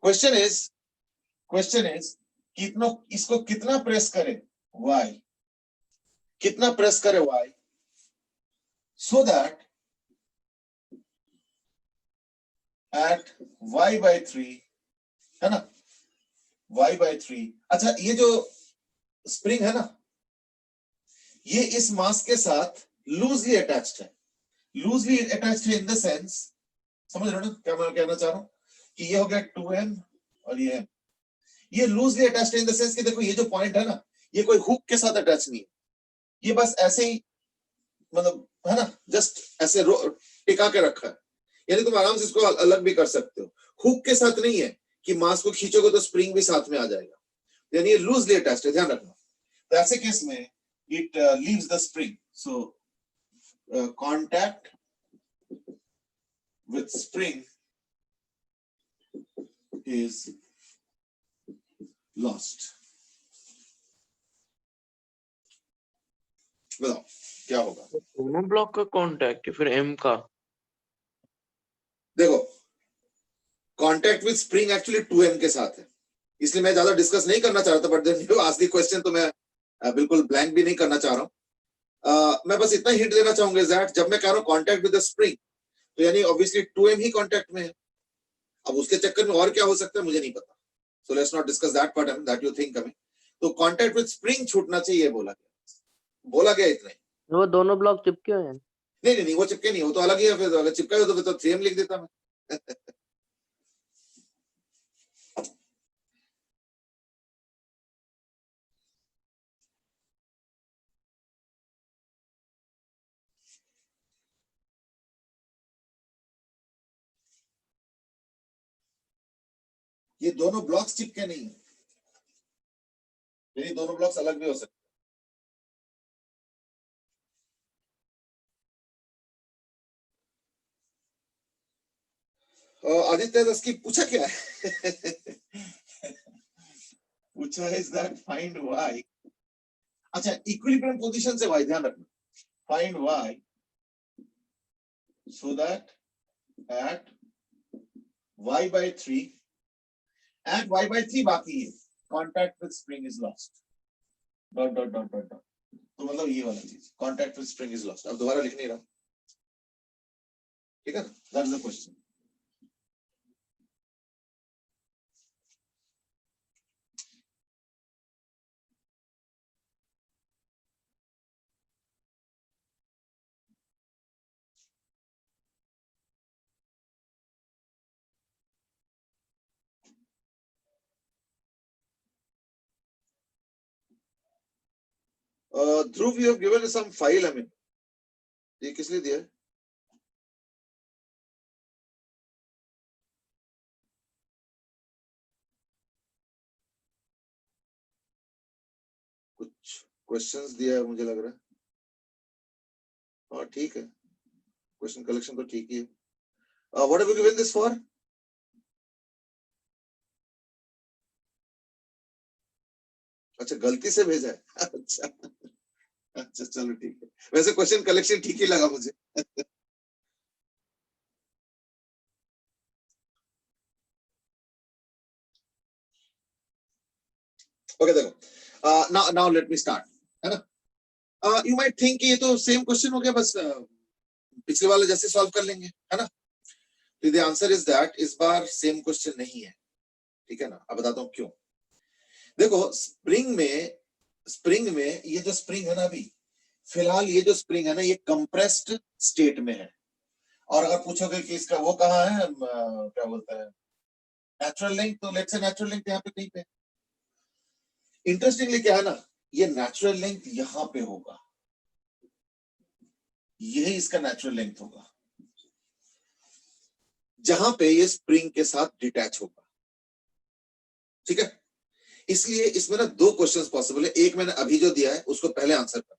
क्वेश्चन इज कितना, इसको कितना प्रेस करे y, कितना प्रेस करे y, so that at y by 3, है ना, y by 3, अच्छा ये जो स्प्रिंग है ना, ये इस मास के साथ लूजली अटैच्ड है, लूजली अटैच्ड है इन द सेंस, समझ रहे हो ना क्या मैं कहना चाह रहा हूं, कि ये हो गया 2m और ये m, ये लूजली अटैच्ड है इन द सेंस कि देखो ये जो पॉइंट है ना, ये कोई हुक के साथ अटैच नहीं है, ये बस ऐसे ही, मतलब है ना, जस्ट ऐसे टिका के रखा है, यानी तुम आराम से इसको अलग भी कर सकते हो, हुक के साथ नहीं है कि मास को खींचोगे तो स्प्रिंग भी साथ में आ जाएगा, यानी ये लूजली अटैच्ड है, ध्यान रखना। तो ऐसे केस में it leaves the spring, so contact with spring is lost. बताओ क्या होगा? दोनों ब्लॉक का कांटेक्ट है, फिर m का, देखो contact with spring actually 2m के साथ है, इसलिए मैं ज्यादा डिस्कस नहीं करना चाह रहा था, but then you asked the question, तो मैं बिल्कुल ब्लैंक भी नहीं करना चाह रहा हूं। मैं बस इतना हिंट देना चाहूंगा दैट जब मैं कह रहा हूं कांटेक्ट विद द स्प्रिंग, तो यानी ऑब्वियसली 2m ही कांटेक्ट में है, अब उसके चक्कर में और क्या हो सकता है मुझे नहीं पता, so let's not discuss that part, that you think coming. तो कांटेक्ट विद स्प्रिंग छूटना चाहिए, बोला गया इतना ही। वो दोनों ब्लॉक चिपके हुए हैं। नहीं नहीं वो चिपके नहीं, वो तो अलग ही है, फिर अगर चिपका हो तो फिर तो 3m लिख देता मैं। ये दोनों ब्लॉक्स चिपके नहीं है, ये दोनों ब्लॉक्स अलग भी हो सकते हैं। आदित्य दस की पूछा क्या है? पूछा है इज दैट फाइंड y, अच्छा इक्विलिब्रियम पोजीशन से y, ध्यान रखना, find y so that at y by 3, at y by 3 बाकी है, contact with spring is lost, dot dot dot dot dot, तो मतलब ये वाला चीज, contact with spring is lost। अब दोबारा लिख नहीं रहा, ठीक है, that's the question। Dhruv you have given some file, I mean ये किस लिए दिया है? कुछ क्वेश्चंस दिया है मुझे लग रहा है, हाँ ठीक है, क्वेश्चन कलेक्शन तो ठीक ही है। What have you given this for? अच्छा गलती से भेजा है, अच्छा अच्छा चलो ठीक है, वैसे क्वेश्चन कलेक्शन ठीक ही लगा मुझे। ओके देखो, नाउ लेट मी स्टार्ट, है ना, यू माइट थिंक ये तो सेम क्वेश्चन हो गया, बस पिछले वाले जैसे सॉल्व कर लेंगे, है ना, तो द आंसर इज दैट इस बार सेम क्वेश्चन नहीं है, ठीक है ना। अब बताता हूँ क्यों। देखो स्प्रिंग में ये जो स्प्रिंग है ना, अभी फिलहाल ये जो स्प्रिंग है ना, ये कंप्रेस्ड स्टेट में है, और अगर पूछोगे कि इसका वो कहाँ है, क्या बोलते हैं नेचुरल लेंथ, तो लेट्स से नेचुरल लेंथ यहाँ पे कहीं पे, इंटरेस्टिंगली क्या है ना, ये नेचुरल लेंथ यहां पे होगा, यही इसका नेचुरल लेंथ होगा, जहां पे ये स्प्रिंग के साथ डिटैच होगा, ठीक है। इसलिए इसमें ना दो क्वेश्चंस पॉसिबल है, एक मैंने अभी जो दिया है उसको पहले आंसर कर,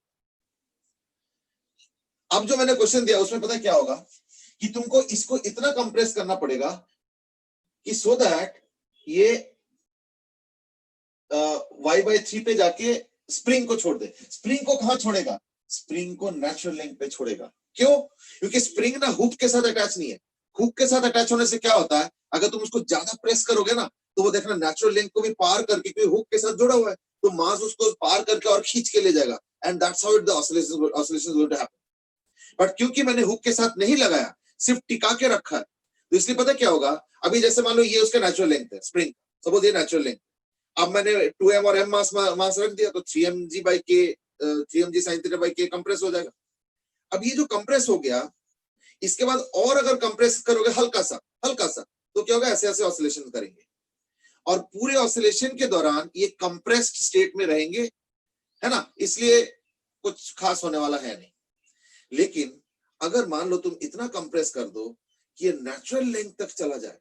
अब जो मैंने क्वेश्चन दिया उसमें पता क्या होगा कि तुमको इसको इतना कंप्रेस करना पड़ेगा कि सो दैट ये y/3 पे जाके स्प्रिंग को छोड़ दे। स्प्रिंग को कहां छोड़ेगा? स्प्रिंग को नेचुरल लेंथ पे छोड़ेगा। क्यों? क्योंकि स्प्रिंग ना हुक के साथ अटैच नहीं है। हुक के साथ अटैच होने से क्या होता है, अगर तुम उसको ज्यादा प्रेस करोगे ना तो वो देखना नेचुरल लेंथ को भी पार करके, क्योंकि हुक के साथ जुड़ा हुआ है तो मास उसको पार करके और खींच के ले जाएगा, and that's how the oscillation will happen. But क्योंकि मैंने हुक के साथ नहीं लगाया, सिर्फ टिका के रखा है, तो इसलिए पता क्या होगा, अभी जैसे मान लो ये उसका नेचुरल लेंथ है स्प्रिंग, सपोज ये नेचुरल लेंथ, अब मैंने 2m और m मास रख दिया तो 3mg/k 3mg sin theta by k compress हो जाएगा। अब ये जो कंप्रेस हो गया, इसके बाद और अगर कंप्रेस करोगे हल्का सा तो क्या होगा, ऐसे ऐसे ऑसिलेशन करेंगे और पूरे ऑसिलेशन के दौरान ये कंप्रेस्ड स्टेट में रहेंगे, है ना, इसलिए कुछ खास होने वाला है नहीं। लेकिन अगर मान लो तुम इतना कंप्रेस कर दो कि ये नेचुरल लेंथ तक चला जाए,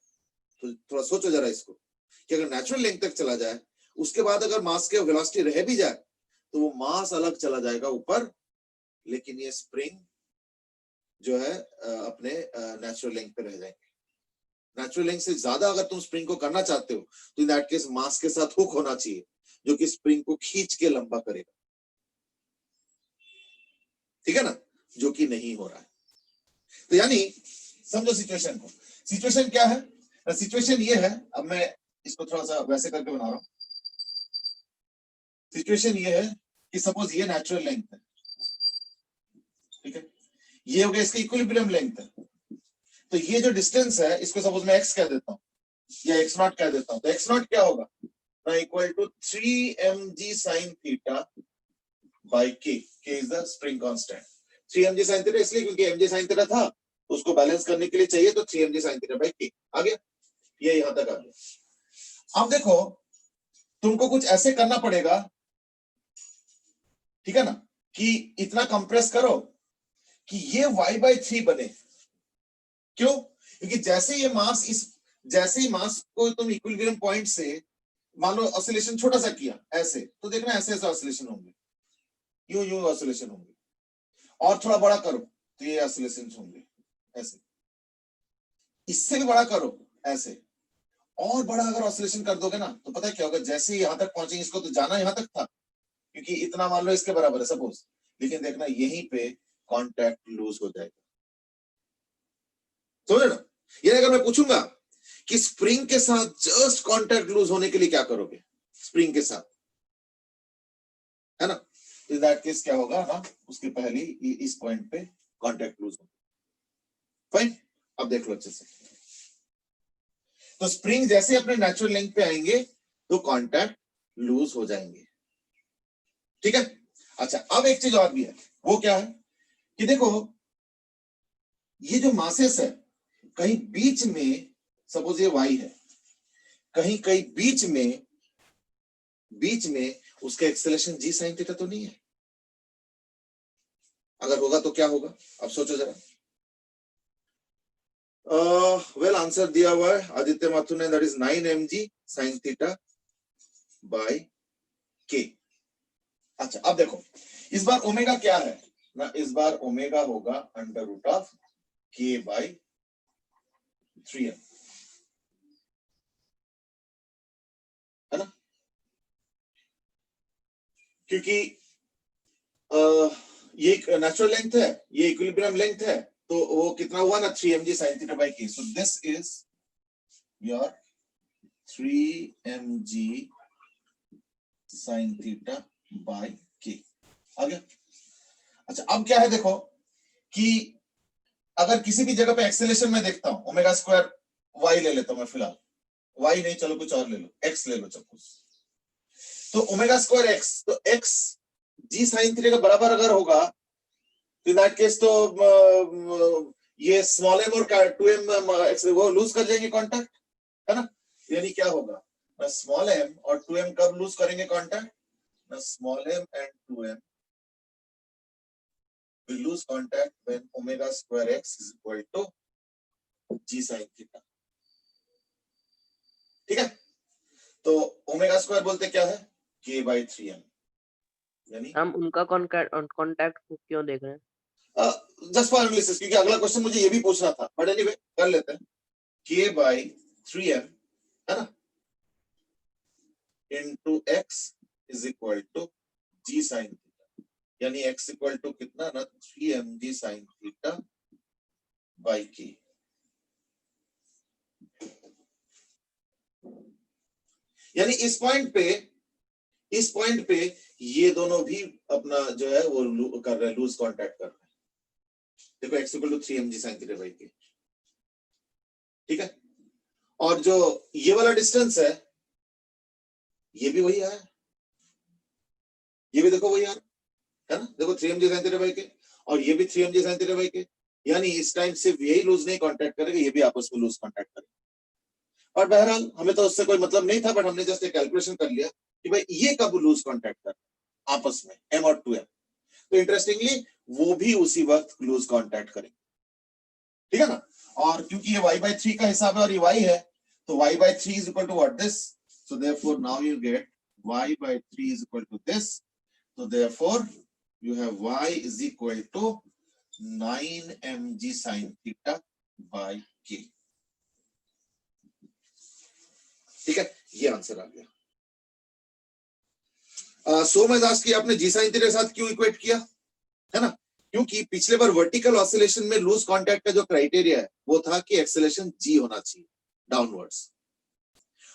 तो थोड़ा सोचो जरा इसको, कि अगर नेचुरल लेंथ तक चला जाए, उसके बाद अगर मास के वेलोसिटी रह भी जाए तो वो मास अलग चला जाएगा ऊपर, लेकिन ये स्प्रिंग जो है अपने नेचुरल लेंथ पे रह जाएंगे। नेचुरल लेंथ से ज्यादा अगर तुम स्प्रिंग को करना चाहते हो तो इन दैट केस मास के साथ हुक होना चाहिए जो कि स्प्रिंग को खींच के लंबा करेगा, ठीक है ना, जो कि नहीं हो रहा है। तो यानी समझो सिचुएशन को। सिचुएशन क्या है? सिचुएशन ये है, अब मैं इसको थोड़ा सा वैसे करके बना रहा हूं। सिचुएशन ये है कि सपोज ये नेचुरल लेंथ है, ठीक है, ये हो गया इसका इक्विलिब्रियम लेंथ है, तो ये जो डिस्टेंस है इसको सपोज मैं x कह देता हूं या x0 कह देता हूं, तो x0 क्या होगा ना, equal to 3mg sin theta by k। k is the spring constant. 3mg sin theta इसलिए क्योंकि mg sin theta था, उसको बैलेंस करने के लिए चाहिए, तो 3mg sin theta by k आ गया, ये यहां तक आ गया। अब देखो तुमको कुछ ऐसे करना पड़ेगा, ठीक है ना, कि इतना कंप्रेस करो कि ये y/3 बने। क्यों? क्योंकि जैसे ये मास जैसे ही मास को तुम इक्विलिब्रियम पॉइंट से मान लो ऑसिलेशन छोटा सा किया ऐसे, तो देखना ऐसे ऐसे ऑसिलेशन होंगे, यूं ऑसिलेशन होंगे, और थोड़ा बड़ा करो तो ये ऑसिलेशन होंगे ऐसे, इससे भी बड़ा करो ऐसे, और बड़ा अगर ऑसिलेशन कर दोगे ना तो पता है क्या होगा, जैसे ही यहां तक पहुंचेंगे, इसको तो जाना यहां तक था क्योंकि इतना मान लो इसके बराबर है सपोज, लेकिन देखना यहीं पे कांटेक्ट लूज हो जाएगा। समझे ना? ये अगर मैं पूछूंगा कि स्प्रिंग के साथ जस्ट कांटेक्ट लूज होने के लिए क्या करोगे, स्प्रिंग के साथ, है ना, इन दैट केस क्या होगा ना, उसके पहले इस पॉइंट पे कांटेक्ट लूज होगा। फाइन, अब देख लो अच्छे से। तो स्प्रिंग जैसे अपने नेचुरल लेंथ पे आएंगे तो कांटेक्ट लूज हो जाएंगे, ठीक है। अच्छा, अब एक चीज और भी है, वो क्या है कि देखो ये जो मासेस है, कहीं बीच में सपोज ये y है, कहीं बीच में उसका एक्सेलरेशन g sin थीटा तो नहीं है। अगर होगा तो क्या होगा, अब सोचो जरा। वेल आंसर दिया हुआ है आदित्य माथुर ने, that is 9mg sin theta by k। अच्छा, अब देखो इस बार ओमेगा क्या है ना, इस बार ओमेगा होगा under root of k by 3m, है ना, क्योंकि ये नेचुरल लेंथ है, ये इक्विलिब्रियम लेंथ है, तो वो कितना हुआ ना 3mg sin theta by k। So this is your 3mg sin theta by k आ गया। अच्छा, अब क्या है देखो कि अगर किसी भी जगह पे एक्सेलरेशन में देखता हूं, ओमेगा स्क्वायर y ले लेता हूं मैं फिलहाल, y नहीं, चलो कुछ और ले लो, x ले लो सपोज, तो ओमेगा स्क्वायर x, तो x g sin थीटा का बराबर अगर होगा तो इन दैट केस तो ये स्मॉल m और 2m वो लूज कर जाएंगे कांटेक्ट, है ना। यानी क्या होगा ना, स्मॉल m और 2m कब लूज करेंगे कांटेक्ट ना, small m and 2m will lose contact when omega square x is equal to g sin theta, ठीक है। तो ओमेगा स्क्वायर बोलते क्या है, k by 3m, यानी हम उनका कॉन्टैक्ट क्यों देख रहे हैं? जस्ट फॉर एनालिसिस, क्योंकि अगला क्वेश्चन मुझे ये भी पूछना था, बट एनीवे कर लेते हैं, k by 3m, है ना, into X is equal to G sine theta, यानी x इक्वल टू कितना ना 3mg साइन थीटा बाई के। यानी इस पॉइंट पे ये दोनों भी अपना जो है वो कर रहे हैं, लूज कांटेक्ट कर रहे हैं। देखो x equal to 3mg sine theta by K, ठीक है। और जो ये वाला डिस्टेंस है ये भी वही है, ये भी देखो वही आ रहा है ना, देखो 3mg sine theta by K, और ये भी 3mg साइन थीटा बाई के। यानी इस टाइम सिर्फ यही लूज नहीं कांटेक्ट करेगा, ये भी आपस में लूज कांटेक्ट करेगा। और बहरहाल हमें तो उससे कोई मतलब नहीं था, बट हमने जस्ट एक कैलकुलेशन कर लिया कि भाई ये कब लूज कांटेक्ट कर आपस में, m और 2m। तो इंटरेस्टिंगली वो भी उसी वक्त लूज कांटेक्ट करेंगे, ठीक है ना। और क्योंकि ये y/3 का हिसाब है और ये y है, तो y/3 is equal to what this, so therefore now you get y/3 is equal to this, so therefore you have y is equal to 9mg sin theta by k, ठीक है। ये आंसर आ गया। सो मैं ask कि आपने जी sine theta के साथ क्यों इक्वेट किया, है ना, क्योंकि पिछले बार वर्टिकल ऑसिलेशन में लूज कांटेक्ट का जो क्राइटेरिया है वो था कि एक्सेलरेशन जी होना चाहिए डाउनवर्ड्स,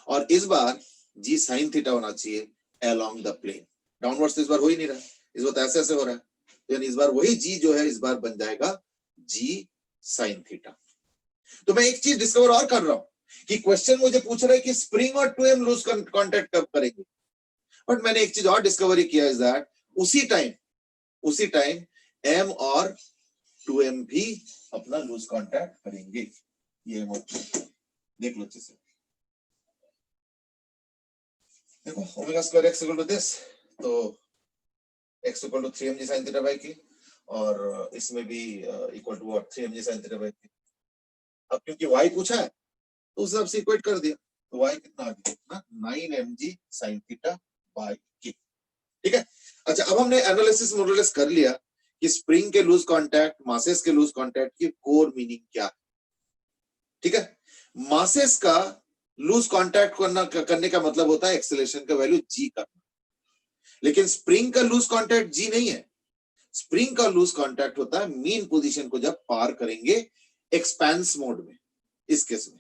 और इस बार जी साइन थीटा होना चाहिए अलोंग द प्लेन। डाउनवर्ड्स इस बार हो ही नहीं रहा, इस बार ऐसे ऐसे हो रहा है, यानी इस बार वही जी जो है इस बार बन जाएगा जी साइन थीटा। तो मैं एक चीज डिस्कवर और कर रहा हूं कि क्वेश्चन मुझे पूछ रहा है कि स्प्रिंग और 2m लूज कांटेक्ट कब करेंगे, बट मैंने एक चीज और डिस्कवरी किया इज दैट उसी टाइम m और 2m भी अपना लूज कांटेक्ट करेंगे। ये देख लो अच्छे से, देखो omega square x equal to दिस, तो x equal to 3mg sin theta by K, और इसमें भी equal to what 3mg sin theta by K. अब क्योंकि y पूछा है तो उस हिसाब से इक्वेट कर दिया, तो y कितना आ गया ना 9mg sin theta by K, ठीक है। अच्छा, अब हमने एनालिसिस मोरलेस कर लिया कि स्प्रिंग के लूज कांटेक्ट, मासेस के लूज कांटेक्ट की कोर मीनिंग क्या है, ठीक है। मासेस का लूज कांटेक्ट करने का मतलब होता है एक्सेलरेशन का वैल्यू g करना, लेकिन स्प्रिंग का लूज कांटेक्ट जी नहीं है। स्प्रिंग का लूज कांटेक्ट होता है मीन पोजीशन को जब पार करेंगे एक्सपेंस मोड में, इस केस में,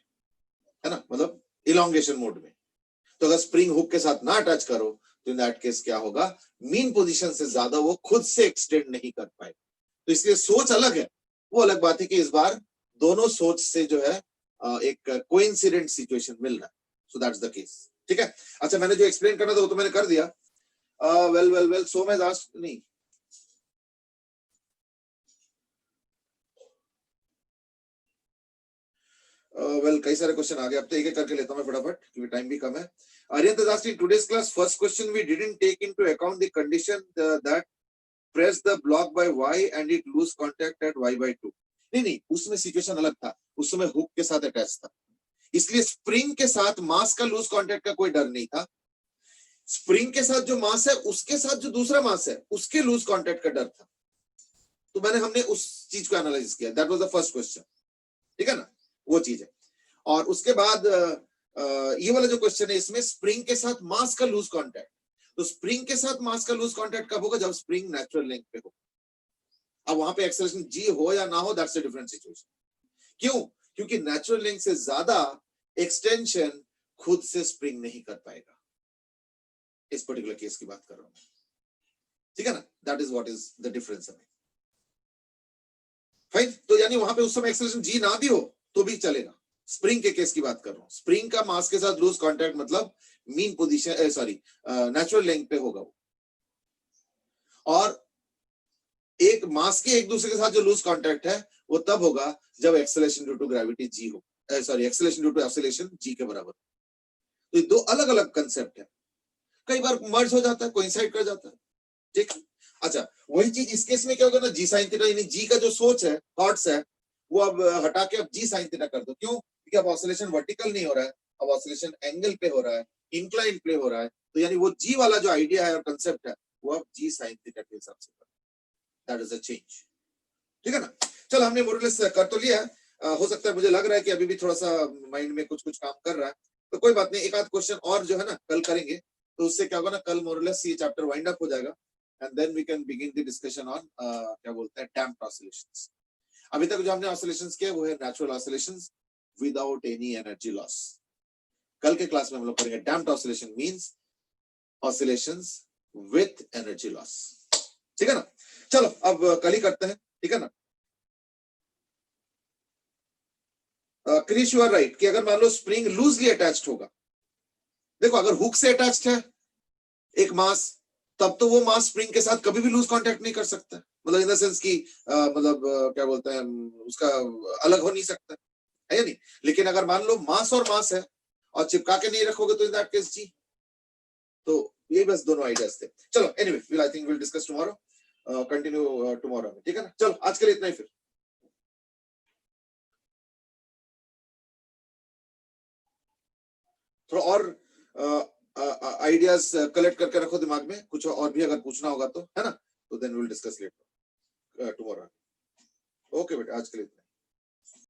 है ना, मतलब इलोंगेशन मोड में। तो अगर स्प्रिंग हुक के साथ ना टच करो तो इन दैट केस क्या होगा, मीन पोजीशन से ज्यादा वो खुद से एक्सटेंड नहीं कर पाएगा। तो इसलिए सोच अलग है, वो अलग बात है कि इस बार दोनों सोच से जो है एक कोइंसिडेंट सिचुएशन मिल रहा है। सो दैट्स द केस, ठीक है। अच्छा, मैंने जो एक्सप्लेन करना था वो तो मैंने कर दिया। वेल सो मैं आस्क्ड नहीं, कई सारे क्वेश्चन आ गए, अब तो एक एक करके लेता हूं मैं फटाफट क्योंकि टाइम भी कम है। Aryan has asked in today's class, first question we didn't take into account the condition that press the block by y and it lose contact at y/2। नहीं, उसमें सिचुएशन अलग था, उस समय हुक के साथ अटैच था, इसलिए स्प्रिंग के साथ मास का लूज कांटेक्ट का कोई डर नहीं था। स्प्रिंग के साथ जो मास है उसके साथ जो दूसरा मास है उसके लूज कांटेक्ट का डर था, तो हमने उस चीज को एनालाइज किया। That was the first question, ठीक है ना, वो चीज है। और उसके बाद ये वाला जो क्वेश्चन है इसमें स्प्रिंग के साथ मास का लूज कांटेक्ट, तो स्प्रिंग के साथ मास का लूज कांटेक्ट कब होगा, जब स्प्रिंग नेचुरल लेंथ पे हो। अब वहां पे एक्सेलरेशन जी हो या ना हो, दैट्स अ डिफरेंट सिचुएशन। क्यों, क्योंकि नेचुरल लेंथ से ज्यादा एक्सटेंशन खुद से स्प्रिंग नहीं कर पाएगा, इस पर्टिकुलर केस की बात कर रहा हूं, ठीक है ना। That is what is the difference. Fine, तो यानी वहां पे उस समय एक्सेलरेशन जी ना भी हो तो भी चलेगा। स्प्रिंग के केस की बात कर रहा हूं, स्प्रिंग का मास के साथ लूज कांटेक्ट मतलब mean position sorry natural length पे होगा वो, और एक मास के एक दूसरे के साथ जो लूज कांटेक्ट है वो तब होगा जब acceleration due to gravity g हो, sorry acceleration due to acceleration g के बराबर। तो ये दो अलग अलग कंसेप्ट है, कई बार मर्ज हो जाता है, कोइंसाइड कर जाता है, ठीक। अच्छा, वही चीज इस केस में क्या होगा ना, जी साइन थीटा, यानी जी का जो सोच है, थॉट्स है, वो अब हटा के अब जी साइन थीटा कर दो। क्यों, क्योंकि अब ऑसिलेशन वर्टिकल नहीं हो रहा है, अब ऑसिलेशन एंगल पे हो रहा है, इंक्लाइन पे हो रहा है, तो यानी वो जी वाला जो आइडिया है और कंसेप्ट है वो अब जी साइन थीटा के हिसाब से कर, दैट इज अ चेंज, ठीक है ना। चल, हमने मोरलेस कर तो लिया है। हो सकता है, मुझे लग रहा है कि अभी भी थोड़ा सा माइंड में कुछ कुछ काम कर रहा है, तो कोई बात नहीं, एक आध क्वेश्चन और जो है ना कल करेंगे, तो उससे क्या होगा ना, कल मोरलेस ये चैप्टर वाइंड अप हो जाएगा and then we can begin the discussion on क्या बोलते हैं डैम्प्ड ऑसिलेशंस। अभी तक जो हमने ऑसिलेशंस किया वो है natural oscillations without any energy loss. कल के क्लास में हम लोग करेंगे damped oscillation means oscillations with energy loss. ठीक है ना, चलो अब कल ही करते हैं, ठीक है ना। क्रिश यू आर राइट कि अगर मान लो स्प्रिंग लूजली अटैच्ड होगा, देखो अगर हुक से अटैच्ड है एक मास, तब तो वो मास स्प्रिंग के साथ कभी भी लूज कांटेक्ट नहीं कर सकता, मतलब इन द सेंस कि मतलब क्या बोलते हैं उसका अलग हो नहीं सकता है या नहीं। लेकिन अगर मान लो मास और मास है और चिपका के नहीं रखोगे तो इन दैट केस जी, तो ये बस दोनों आइडियाज थे। चलो anyway will I think will discuss tomorrow, continue tomorrow में, ठीक है ना। चलो आज के लिए इतना ही, फिर थोड़ा और आइडियाज कलेक्ट करके रखो दिमाग में, कुछ और भी अगर पूछना होगा तो, है ना, तो then will discuss later tomorrow. Okay बेटा, आज के लिए इतना।